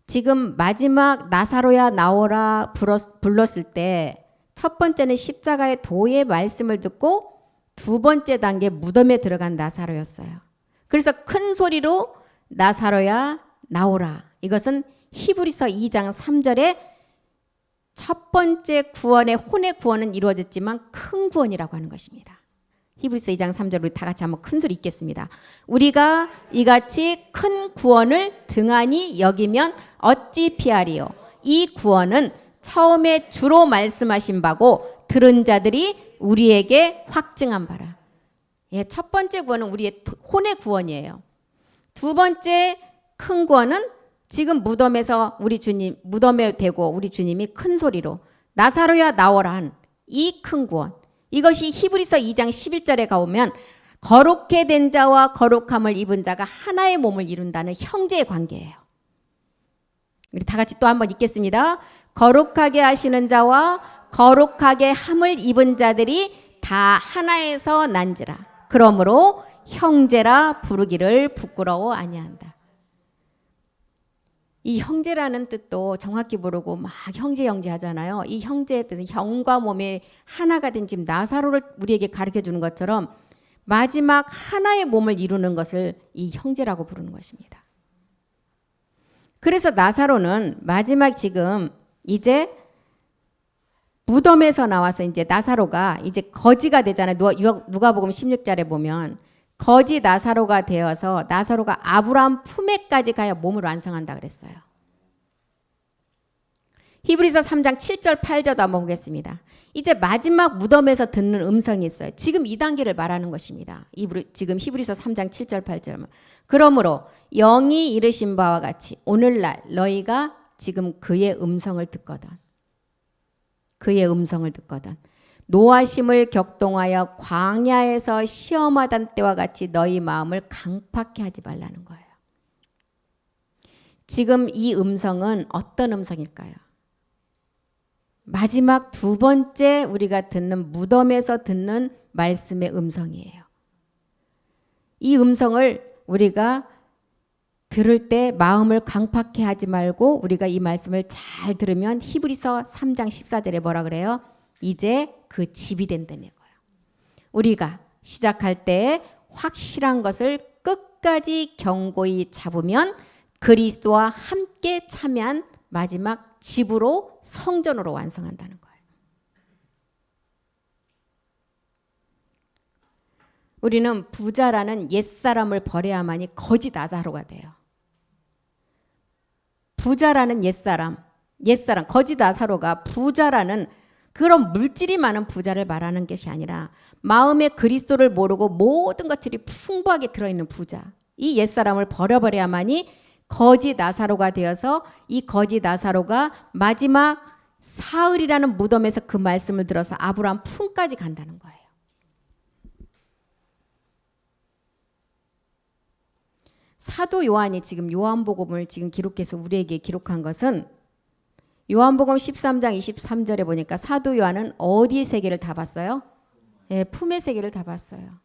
지금 마지막 나사로야 나오라 불렀을 때 첫 번째는 십자가의 도의 말씀을 듣고 두 번째 단계 무덤에 들어간 나사로였어요. 그래서 큰 소리로 나사로야 나오라. 이것은 히브리서 2장 3절에 첫 번째 구원의 혼의 구원은 이루어졌지만 큰 구원이라고 하는 것입니다. 히브리서 2장 3절 우리 다 같이 한번 큰 소리 읽겠습니다. 우리가 이같이 큰 구원을 등한히 여기면 어찌 피하리요. 이 구원은 처음에 주로 말씀하신 바고 들은 자들이 우리에게 확증한 바라. 예, 첫 번째 구원은 우리의 혼의 구원이에요. 두 번째 큰 구원은 지금 무덤에서 우리 주님 무덤에 대고 우리 주님이 큰 소리로 나사로야 나오라 한 이 큰 구원. 이것이 히브리서 2장 11절에 가보면 거룩해 된 자와 거룩함을 입은 자가 하나의 몸을 이룬다는 형제의 관계예요. 우리 다 같이 또 한번 읽겠습니다. 거룩하게 하시는 자와 거룩하게 함을 입은 자들이 다 하나에서 난지라. 그러므로 형제라 부르기를 부끄러워 아니한다. 이 형제라는 뜻도 정확히 모르고 막 형제 하잖아요. 이 형제의 뜻은 형과 몸의 하나가 된 지금 나사로를 우리에게 가르쳐 주는 것처럼 마지막 하나의 몸을 이루는 것을 이 형제라고 부르는 것입니다. 그래서 나사로는 마지막 지금 이제 무덤에서 나와서 이제 나사로가 이제 거지가 되잖아요. 누가복음 16절에 보면 거지 나사로가 되어서 나사로가 아브라함 품에까지 가야 몸을 완성한다 그랬어요. 히브리서 3장 7절 8절도 한번 보겠습니다. 이제 마지막 무덤에서 듣는 음성이 있어요. 지금 이 단계를 말하는 것입니다. 지금 히브리서 3장 7절 8절. 그러므로 영이 이르신 바와 같이 오늘날 너희가 지금 그의 음성을 듣거든. 그의 음성을 듣거든. 노하심을 격동하여 광야에서 시험하던 때와 같이 너희 마음을 강팍해 하지 말라는 거예요. 지금 이 음성은 어떤 음성일까요? 마지막 두 번째 우리가 듣는 무덤에서 듣는 말씀의 음성이에요. 이 음성을 우리가 들을 때 마음을 강팍해 하지 말고 우리가 이 말씀을 잘 들으면 히브리서 3장 14절에 뭐라 그래요? 이제 그 집이 된다는 거예요. 우리가 시작할 때 확실한 것을 끝까지 견고히 잡으면 그리스도와 함께 참여한 마지막 집으로 성전으로 완성한다는 거예요. 우리는 부자라는 옛사람을 버려야만이 거짓 나사로가 돼요. 부자라는 옛사람, 거짓 나사로가 부자라는 그런 물질이 많은 부자를 말하는 것이 아니라 마음에 그리스도를 모르고 모든 것들이 풍부하게 들어있는 부자. 이 옛사람을 버려버려야만이 거지 나사로가 되어서 이 거지 나사로가 마지막 사흘이라는 무덤에서 그 말씀을 들어서 아브라함 품까지 간다는 거예요. 사도 요한이 지금 요한복음을 지금 기록해서 우리에게 기록한 것은 요한복음 13장 23절에 보니까 사도 요한은 어디의 세계를 다 봤어요? 예, 품의 세계를 다 봤어요.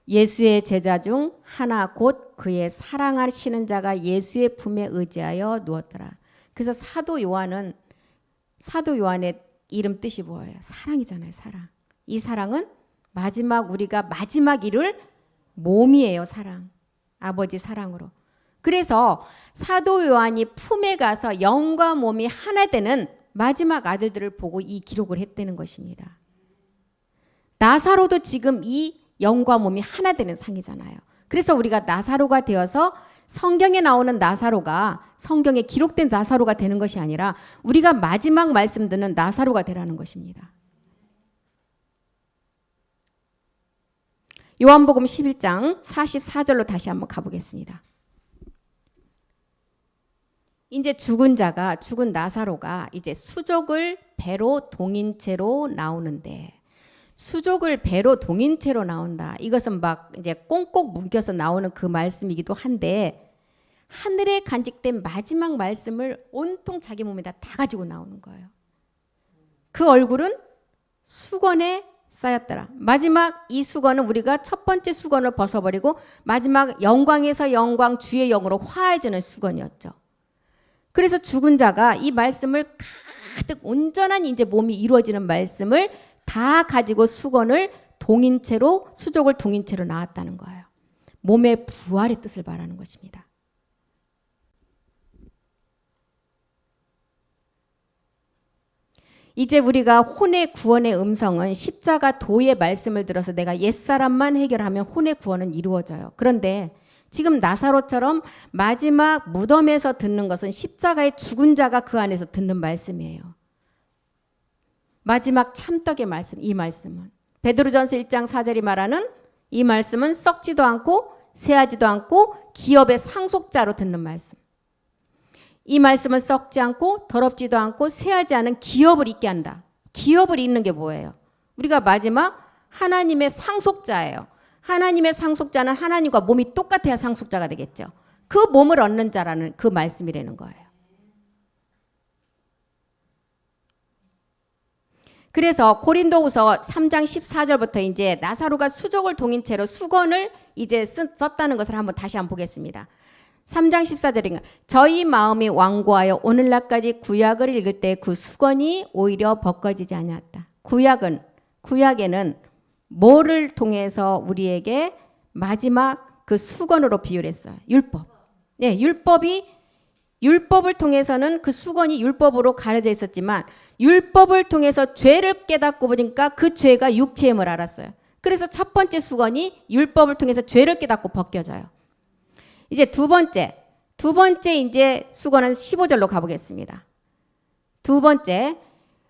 예수의 제자 중 하나 곧 그의 사랑하시는 자가 예수의 품에 의지하여 누웠더라. 그래서 사도 요한의 이름 뜻이 뭐예요? 사랑이잖아요. 사랑. 이 사랑은 우리가 마지막 이룰 몸이에요. 사랑. 아버지 사랑으로. 그래서 사도 요한이 품에 가서 영과 몸이 하나 되는 마지막 아들들을 보고 이 기록을 했다는 것입니다. 나사로도 지금 이 영과 몸이 하나 되는 상이잖아요. 그래서 우리가 나사로가 되어서 성경에 나오는 나사로가 성경에 기록된 나사로가 되는 것이 아니라 우리가 마지막 말씀 듣는 나사로가 되라는 것입니다. 요한복음 11장 44절로 다시 한번 가보겠습니다. 이제 죽은 나사로가 이제 수족을 배로 동인 채로 나오는데, 수족을 배로 동인 채로 나온다. 이것은 막 이제 꽁꽁 묶여서 나오는 그 말씀이기도 한데, 하늘에 간직된 마지막 말씀을 온통 자기 몸에다 다 가지고 나오는 거예요. 그 얼굴은 수건에 쌓였더라. 마지막 이 수건은 우리가 첫 번째 수건을 벗어버리고 마지막 영광에서 영광 주의 영으로 화해지는 수건이었죠. 그래서 죽은 자가 이 말씀을 가득 온전한 이제 몸이 이루어지는 말씀을 다 가지고 수족을 동인채로 나왔다는 거예요. 몸의 부활의 뜻을 말하는 것입니다. 이제 우리가 혼의 구원의 음성은 십자가 도의 말씀을 들어서 내가 옛사람만 해결하면 혼의 구원은 이루어져요. 그런데 지금 나사로처럼 마지막 무덤에서 듣는 것은 십자가의 죽은 자가 그 안에서 듣는 말씀이에요. 마지막 참떡의 말씀, 이 말씀은 베드로전서 1장 4절이 말하는 이 말씀은 썩지도 않고 새하지도 않고 기업의 상속자로 듣는 말씀. 이 말씀은 썩지 않고 더럽지도 않고 새하지 않은 기업을 잇게 한다. 기업을 잇는 게 뭐예요? 우리가 마지막 하나님의 상속자예요. 하나님의 상속자는 하나님과 몸이 똑같아야 상속자가 되겠죠. 그 몸을 얻는 자라는 그 말씀이라는 거예요. 그래서 고린도후서 3장 14절부터 이제 나사로가 수족을 동인 채로 수건을 이제 썼다는 것을 다시 한번 보겠습니다. 3장 14절인가. 저희 마음이 완고하여 오늘날까지 구약을 읽을 때 그 수건이 오히려 벗겨지지 않았다. 구약에는 뭐를 통해서 우리에게 마지막 그 수건으로 비유를 했어요? 율법. 네, 율법을 통해서는 그 수건이 율법으로 가려져 있었지만 율법을 통해서 죄를 깨닫고 보니까 그 죄가 육체의 힘을 알았어요. 그래서 첫 번째 수건이 율법을 통해서 죄를 깨닫고 벗겨져요. 이제 두 번째 이제 수건은 15절로 가보겠습니다. 두 번째,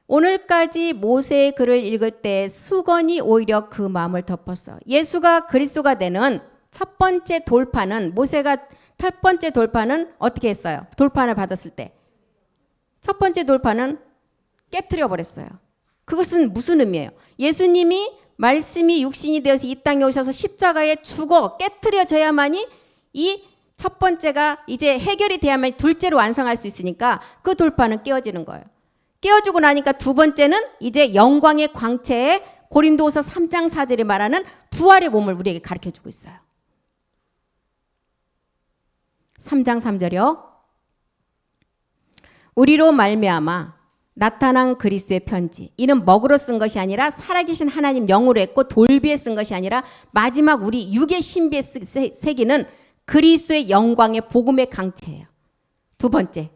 오늘까지 모세의 글을 읽을 때 수건이 오히려 그 마음을 덮었어. 예수가 그리스도가 되는 첫 번째 돌파는 첫 번째 돌파는 어떻게 했어요? 돌파를 받았을 때 첫 번째 돌파는 깨트려 버렸어요. 그것은 무슨 의미예요? 예수님이 말씀이 육신이 되어서 이 땅에 오셔서 십자가에 죽어 깨트려져야만이 이 첫 번째가 이제 해결이 돼야만 둘째로 완성할 수 있으니까 그 돌파는 깨어지는 거예요. 깨어지고 나니까 두 번째는 이제 영광의 광채에 고린도후서 3장 4절이 말하는 부활의 몸을 우리에게 가르쳐주고 있어요. 3장 3절이요. 우리로 말미암아 나타난 그리스도의 편지. 이는 먹으로 쓴 것이 아니라 살아계신 하나님 영으로 했고 돌비에 쓴 것이 아니라 마지막 우리 육의 신비에 새기는 그리스도의 영광의 복음의 강체예요. 두 번째.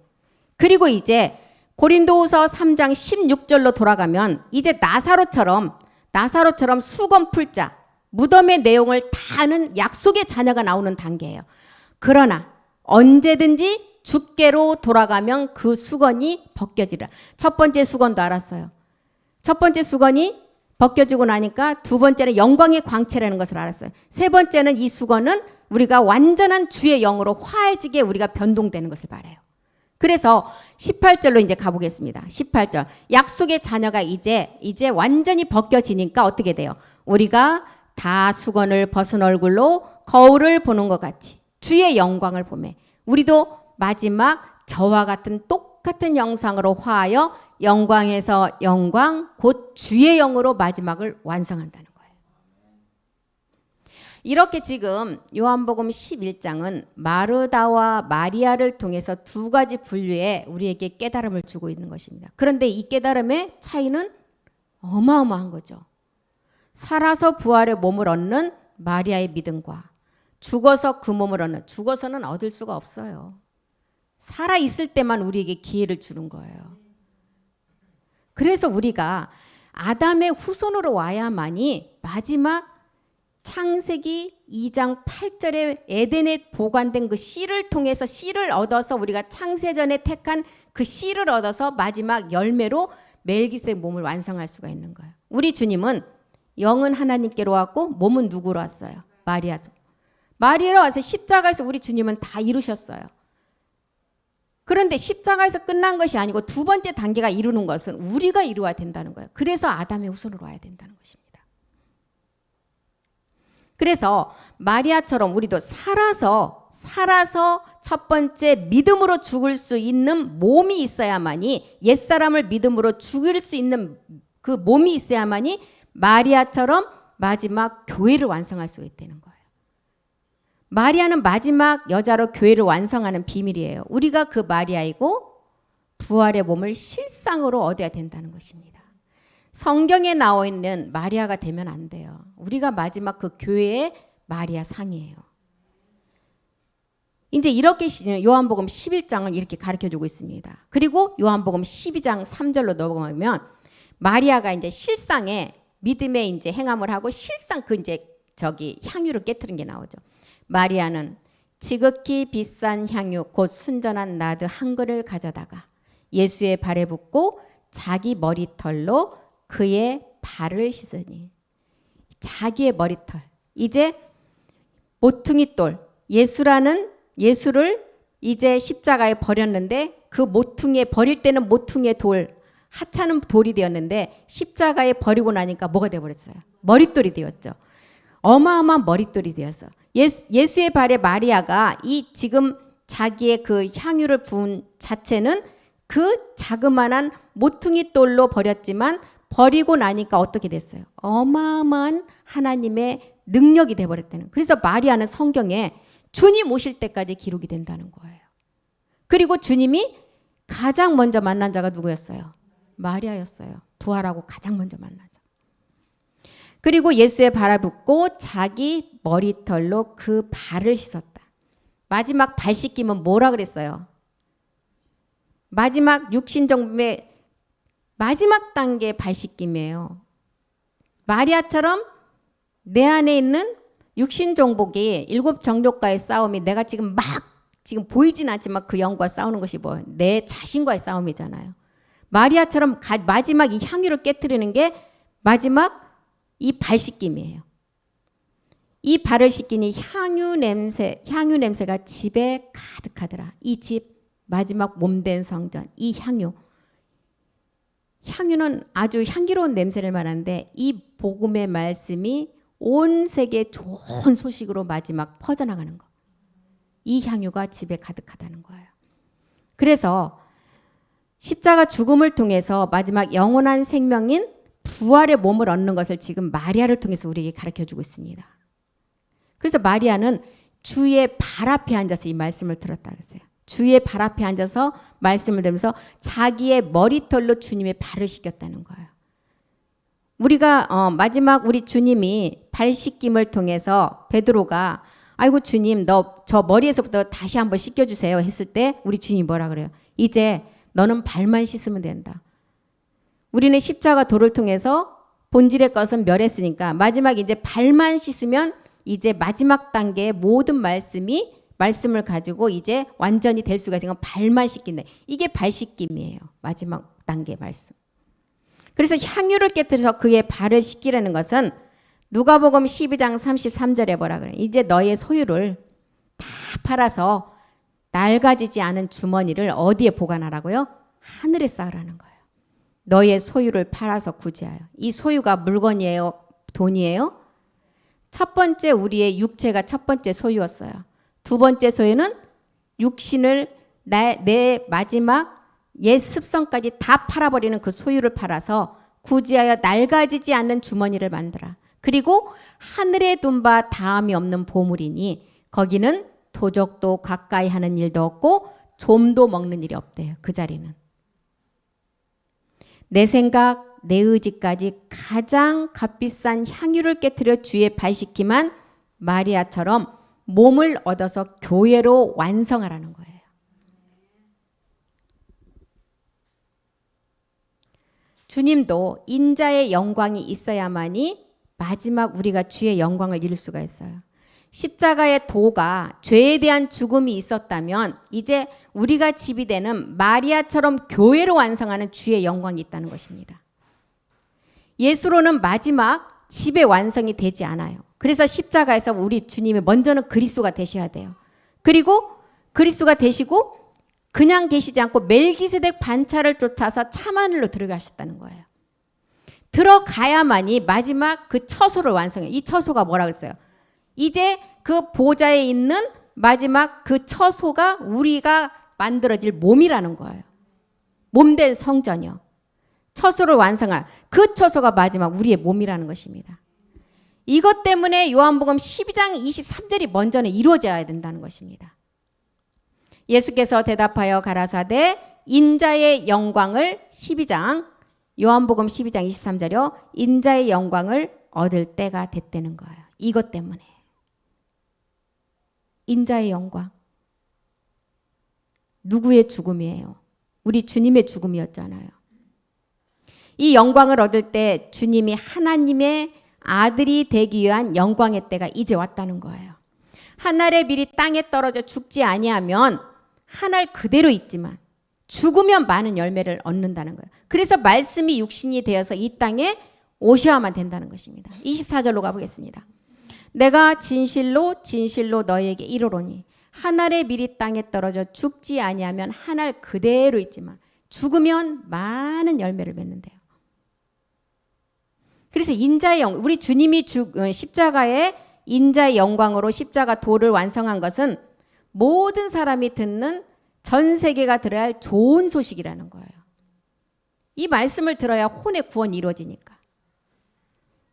그리고 이제 고린도후서 3장 16절로 돌아가면 이제 나사로처럼 수건 풀자, 무덤의 내용을 다 아는 약속의 자녀가 나오는 단계예요. 그러나 언제든지 주께로 돌아가면 그 수건이 벗겨지라. 첫 번째 수건도 알았어요. 첫 번째 수건이 벗겨지고 나니까 두 번째는 영광의 광채라는 것을 알았어요. 세 번째는 이 수건은 우리가 완전한 주의 영으로 화해지게 우리가 변동되는 것을 말해요. 그래서 18절로 이제 가보겠습니다. 18절. 약속의 자녀가 이제 완전히 벗겨지니까 어떻게 돼요? 우리가 다 수건을 벗은 얼굴로 거울을 보는 것 같이 주의 영광을 보매 우리도 마지막 저와 같은 똑같은 영상으로 화하여 영광에서 영광 곧 주의 영으로 마지막을 완성한다는 거예요. 이렇게 지금 요한복음 11장은 마르다와 마리아를 통해서 두 가지 분류의 우리에게 깨달음을 주고 있는 것입니다. 그런데 이 깨달음의 차이는 어마어마한 거죠. 살아서 부활의 몸을 얻는 마리아의 믿음과 죽어서 그 몸을 얻는, 죽어서는 얻을 수가 없어요. 살아있을 때만 우리에게 기회를 주는 거예요. 그래서 우리가 아담의 후손으로 와야만이 마지막 창세기 2장 8절에 에덴에 보관된 그 씨를 통해서 씨를 얻어서 우리가 창세전에 택한 그 씨를 얻어서 마지막 열매로 멜기세덱 몸을 완성할 수가 있는 거예요. 우리 주님은 영은 하나님께로 왔고 몸은 누구로 왔어요? 마리아로 와서 십자가에서 우리 주님은 다 이루셨어요. 그런데 십자가에서 끝난 것이 아니고 두 번째 단계가 이루는 것은 우리가 이루어야 된다는 거예요. 그래서 아담의 후손으로 와야 된다는 것입니다. 그래서 마리아처럼 우리도 살아서 첫 번째 믿음으로 죽을 수 있는 몸이 있어야만이, 옛사람을 믿음으로 죽일 수 있는 그 몸이 있어야만이 마리아처럼 마지막 교회를 완성할 수가 있다는 거예요. 마리아는 마지막 여자로 교회를 완성하는 비밀이에요. 우리가 그 마리아이고 부활의 몸을 실상으로 얻어야 된다는 것입니다. 성경에 나와 있는 마리아가 되면 안 돼요. 우리가 마지막 그 교회의 마리아 상이에요. 이제 이렇게 요한복음 11장을 이렇게 가르쳐주고 있습니다. 그리고 요한복음 12장 3절로 넘어가면 마리아가 이제 실상에 믿음의 이제 행함을 하고 실상 그 이제 향유를 깨트린 게 나오죠. 마리아는 지극히 비싼 향유 곧 순전한 나드 한 그릇을 가져다가 예수의 발에 붓고 자기 머리털로 그의 발을 씻으니, 자기의 머리털, 이제 모퉁이 돌, 예수를 이제 십자가에 버렸는데 그 모퉁이에 버릴 때는 모퉁이의 돌, 하찮은 돌이 되었는데 십자가에 버리고 나니까 뭐가 되어버렸어요? 머릿돌이 되었죠. 어마어마한 머릿돌이 되었어. 예수의 발에 마리아가 이 지금 자기의 그 향유를 부은 자체는 그 자그마한 모퉁이 돌로 버렸지만 버리고 나니까 어떻게 됐어요? 어마어마한 하나님의 능력이 되어버렸다는. 그래서 마리아는 성경에 주님 오실 때까지 기록이 된다는 거예요. 그리고 주님이 가장 먼저 만난 자가 누구였어요? 마리아였어요. 부활하고 가장 먼저 만난 자. 그리고 예수의 발을 붓고 자기 머리털로 그 발을 씻었다. 마지막 발 씻김은 뭐라 그랬어요? 마지막 육신정복의 마지막 단계 발 씻김이에요. 마리아처럼 내 안에 있는 육신정복이 일곱 정욕과의 싸움이 내가 지금 보이진 않지만 그 영과 싸우는 것이 뭐예요? 내 자신과의 싸움이잖아요. 마리아처럼 마지막 이 향유를 깨트리는 게 마지막 이 발 씻김이에요. 이 발을 씻기니 향유 냄새가 집에 가득하더라. 이 집 마지막 몸된 성전, 이 향유는 아주 향기로운 냄새를 말하는데 이 복음의 말씀이 온 세계에 좋은 소식으로 마지막 퍼져나가는 거. 이 향유가 집에 가득하다는 거예요. 그래서 십자가 죽음을 통해서 마지막 영원한 생명인 부활의 몸을 얻는 것을 지금 마리아를 통해서 우리에게 가르쳐주고 있습니다. 그래서 마리아는 주의 발 앞에 앉아서 이 말씀을 들었다 그랬어요. 주의 발 앞에 앉아서 말씀을 들으면서 자기의 머리털로 주님의 발을 씻겼다는 거예요. 우리가 마지막 우리 주님이 발 씻김을 통해서 베드로가 아이고 주님 너 저 머리에서부터 다시 한번 씻겨주세요 했을 때 우리 주님이 뭐라 그래요? 이제 너는 발만 씻으면 된다. 우리는 십자가 도를 통해서 본질의 것은 멸했으니까 마지막 이제 발만 씻으면 이제 마지막 단계의 모든 말씀이 말씀을 가지고 이제 완전히 될 수가 있으니까 발만 씻긴다. 이게 발 씻김이에요. 마지막 단계 말씀. 그래서 향유를 깨뜨려서 그의 발을 씻기라는 것은 누가복음 12장 33절에 뭐라 그래요? 이제 너의 소유를 다 팔아서 낡아지지 않은 주머니를 어디에 보관하라고요? 하늘에 쌓으라는 거예요. 너의 소유를 팔아서 구제하여. 이 소유가 물건이에요? 돈이에요? 첫 번째 우리의 육체가 첫 번째 소유였어요. 두 번째 소유는 육신을 내 마지막 옛 습성까지 다 팔아버리는 그 소유를 팔아서 구제하여 낡아지지 않는 주머니를 만들어. 그리고 하늘에 둔 바 다함이 없는 보물이니 거기는 도적도 가까이 하는 일도 없고 좀도 먹는 일이 없대요. 그 자리는. 내 생각, 내 의지까지 가장 값비싼 향유를 깨뜨려 주의 발시키만 마리아처럼 몸을 얻어서 교회로 완성하라는 거예요. 주님도 인자의 영광이 있어야만이 마지막 우리가 주의 영광을 이룰 수가 있어요. 십자가의 도가 죄에 대한 죽음이 있었다면 이제 우리가 집이 되는 마리아처럼 교회로 완성하는 주의 영광이 있다는 것입니다. 예수로는 마지막 집의 완성이 되지 않아요. 그래서 십자가에서 우리 주님이 먼저는 그리스도가 되셔야 돼요. 그리고 그리스도가 되시고 그냥 계시지 않고 멜기세덱 반차를 쫓아서 참하늘로 들어가셨다는 거예요. 들어가야만이 마지막 그 처소를 완성해요. 이 처소가 뭐라고 했어요? 이제 그 보좌에 있는 마지막 그 처소가 우리가 만들어질 몸이라는 거예요. 몸된 성전이요. 처소를 완성할 그 처소가 마지막 우리의 몸이라는 것입니다. 이것 때문에 요한복음 12장 23절이 먼저는 이루어져야 된다는 것입니다. 예수께서 대답하여 가라사대 인자의 영광을 12장 요한복음 12장 23절이요. 인자의 영광을 얻을 때가 됐다는 거예요. 이것 때문에. 인자의 영광. 누구의 죽음이에요? 우리 주님의 죽음이었잖아요. 이 영광을 얻을 때 주님이 하나님의 아들이 되기 위한 영광의 때가 이제 왔다는 거예요. 한 알의 밀이 땅에 떨어져 죽지 아니하면 한 알 그대로 있지만 죽으면 많은 열매를 얻는다는 거예요. 그래서 말씀이 육신이 되어서 이 땅에 오셔야만 된다는 것입니다. 24절로 가보겠습니다. 내가 진실로 진실로 너희에게 이르노니 한 알의 밀이 땅에 떨어져 죽지 아니하면 한 알 그대로 있지만 죽으면 많은 열매를 맺는데요. 그래서 인자의 영, 우리 주님이 십자가의 인자의 영광으로 십자가 도를 완성한 것은 모든 사람이 듣는 전 세계가 들어야 할 좋은 소식이라는 거예요. 이 말씀을 들어야 혼의 구원이 이루어지니까.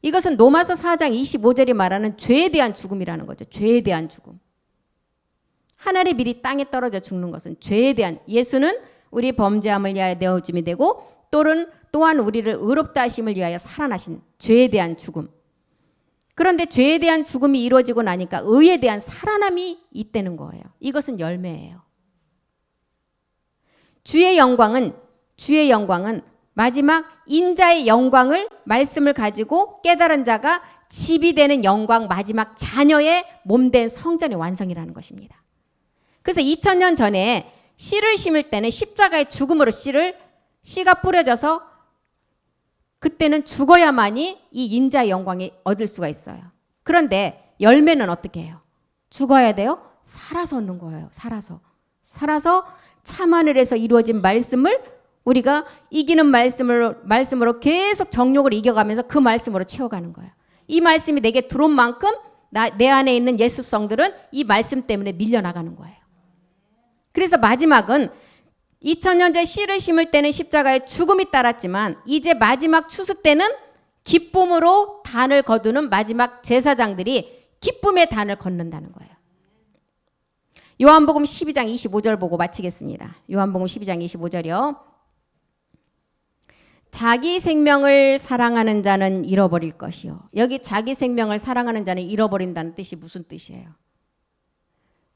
이것은 로마서 4장 25절이 말하는 죄에 대한 죽음이라는 거죠. 죄에 대한 죽음. 하늘의 밀이 땅에 떨어져 죽는 것은 죄에 대한, 예수는 우리 범죄함을 위하여 내어줌이 되고 또한 우리를 의롭다 하심을 위하여 살아나신 죄에 대한 죽음. 그런데 죄에 대한 죽음이 이루어지고 나니까 의에 대한 살아남이 있다는 거예요. 이것은 열매예요. 주의 영광은 마지막 인자의 영광을 말씀을 가지고 깨달은 자가 집이 되는 영광, 마지막 자녀의 몸된 성전의 완성이라는 것입니다. 그래서 2000년 전에 씨를 심을 때는 십자가의 죽음으로 씨가 뿌려져서 그때는 죽어야만이 이 인자의 영광이 얻을 수가 있어요. 그런데 열매는 어떻게 해요? 죽어야 돼요? 살아서 얻는 거예요. 살아서 참하늘에서 이루어진 말씀을 우리가 이기는 말씀으로 계속 정욕을 이겨가면서 그 말씀으로 채워가는 거예요. 이 말씀이 내게 들어온 만큼 내 안에 있는 예습성들은 이 말씀 때문에 밀려나가는 거예요. 그래서 마지막은 2000년 전 씨를 심을 때는 십자가에 죽음이 따랐지만 이제 마지막 추수 때는 기쁨으로 단을 거두는 마지막 제사장들이 기쁨의 단을 걷는다는 거예요. 요한복음 12장 25절 보고 마치겠습니다. 요한복음 12장 25절이요. 자기 생명을 사랑하는 자는 잃어버릴 것이요. 여기 자기 생명을 사랑하는 자는 잃어버린다는 뜻이 무슨 뜻이에요?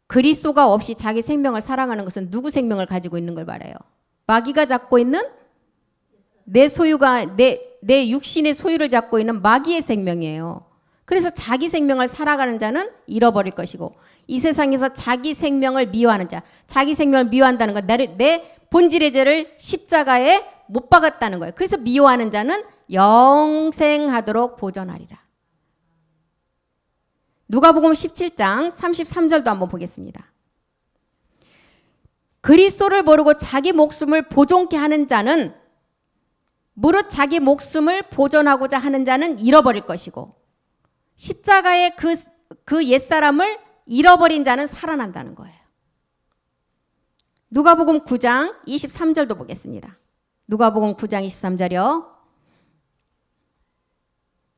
그리스도가 없이 자기 생명을 사랑하는 것은 누구 생명을 가지고 있는 걸 말해요? 마귀가 잡고 있는 내 육신의 소유를 잡고 있는 마귀의 생명이에요. 그래서 자기 생명을 살아가는 자는 잃어버릴 것이고 이 세상에서 자기 생명을 미워하는 자, 자기 생명을 미워한다는 건 내 본질의 죄를 십자가에 못 박았다는 거예요. 그래서 미워하는 자는 영생하도록 보전하리라. 누가복음 17장 33절도 한번 보겠습니다. 그리스도를 모르고 자기 목숨을 보존케 하는 자는 무릇 자기 목숨을 보존하고자 하는 자는 잃어버릴 것이고 십자가의 그 옛사람을 잃어버린 자는 살아난다는 거예요. 누가복음 9장 23절도 보겠습니다. 누가복음 9장 23절이요.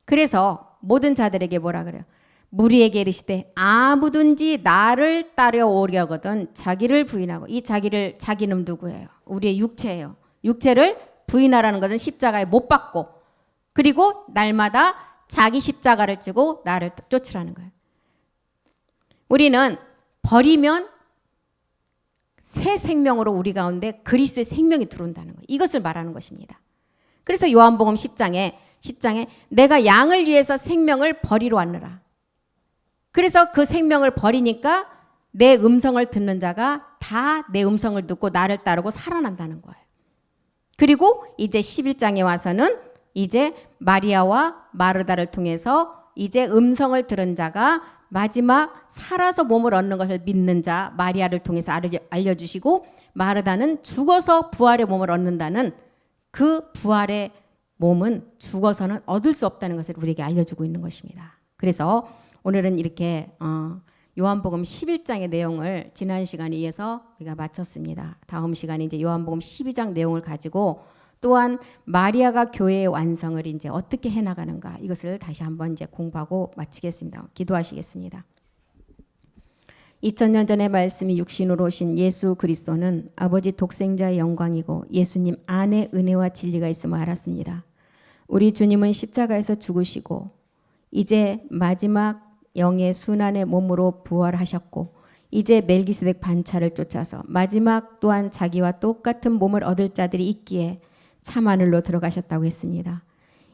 그래서 모든 자들에게 뭐라 그래요? 무리에게 이르시되 아무든지 나를 따라오려거든 자기를 부인하고, 이 자기는 누구예요? 우리의 육체예요. 육체를 부인하라는 것은 십자가에 못 박고 그리고 날마다 자기 십자가를 지고 나를 쫓으라는 거예요. 우리는 버리면 새 생명으로 우리 가운데 그리스도의 생명이 들어온다는 거예요. 이것을 말하는 것입니다. 그래서 요한복음 10장에 내가 양을 위해서 생명을 버리러 왔느라. 그래서 그 생명을 버리니까 내 음성을 듣는 자가 다 내 음성을 듣고 나를 따르고 살아난다는 거예요. 그리고 이제 11장에 와서는 이제 마리아와 마르다를 통해서 이제 음성을 들은 자가 마지막 살아서 몸을 얻는 것을 믿는 자 마리아를 통해서 알려주시고, 마르다는 죽어서 부활의 몸을 얻는다는 그 부활의 몸은 죽어서는 얻을 수 없다는 것을 우리에게 알려주고 있는 것입니다. 그래서 오늘은 이렇게 요한복음 11장의 내용을 지난 시간에 이어서 우리가 마쳤습니다. 다음 시간에 이제 요한복음 12장 내용을 가지고 또한 마리아가 교회의 완성을 이제 어떻게 해나가는가, 이것을 다시 한번 이제 공부하고 마치겠습니다. 기도하시겠습니다. 2000년 전의 말씀이 육신으로 오신 예수 그리스도는 아버지 독생자의 영광이고 예수님 안에 은혜와 진리가 있음을 알았습니다. 우리 주님은 십자가에서 죽으시고 이제 마지막 영의 순환의 몸으로 부활하셨고 이제 멜기세덱 반차를 쫓아서 마지막 또한 자기와 똑같은 몸을 얻을 자들이 있기에 참하늘로 들어가셨다고 했습니다.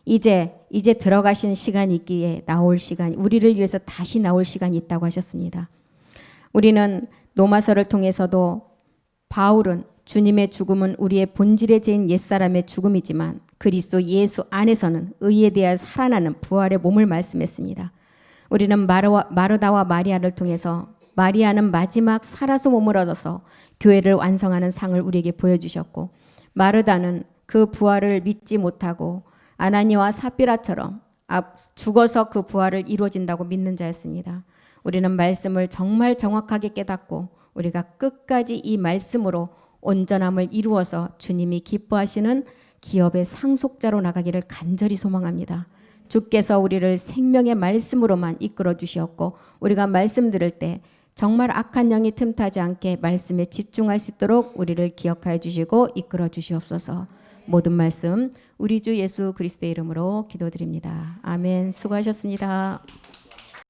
이제 들어가신 시간이 있기에 나올 시간, 우리를 위해서 다시 나올 시간이 있다고 하셨습니다. 우리는 로마서를 통해서도 바울은 주님의 죽음은 우리의 본질의 죄인 옛사람의 죽음이지만 그리스도 예수 안에서는 의에 대하여 살아나는 부활의 몸을 말씀했습니다. 우리는 마르다와 마리아를 통해서 마리아는 마지막 살아서 몸을 얻어서 교회를 완성하는 상을 우리에게 보여주셨고, 마르다는 그 부활을 믿지 못하고 아나니와 삽비라처럼 죽어서 그 부활을 이루어진다고 믿는 자였습니다. 우리는 말씀을 정말 정확하게 깨닫고 우리가 끝까지 이 말씀으로 온전함을 이루어서 주님이 기뻐하시는 기업의 상속자로 나가기를 간절히 소망합니다. 주께서 우리를 생명의 말씀으로만 이끌어 주시었고 우리가 말씀 들을 때 정말 악한 영이 틈타지 않게 말씀에 집중할 수 있도록 우리를 기억하여 주시고 이끌어 주시옵소서. 모든 말씀 우리 주 예수 그리스도의 이름으로 기도드립니다. 아멘. 수고하셨습니다.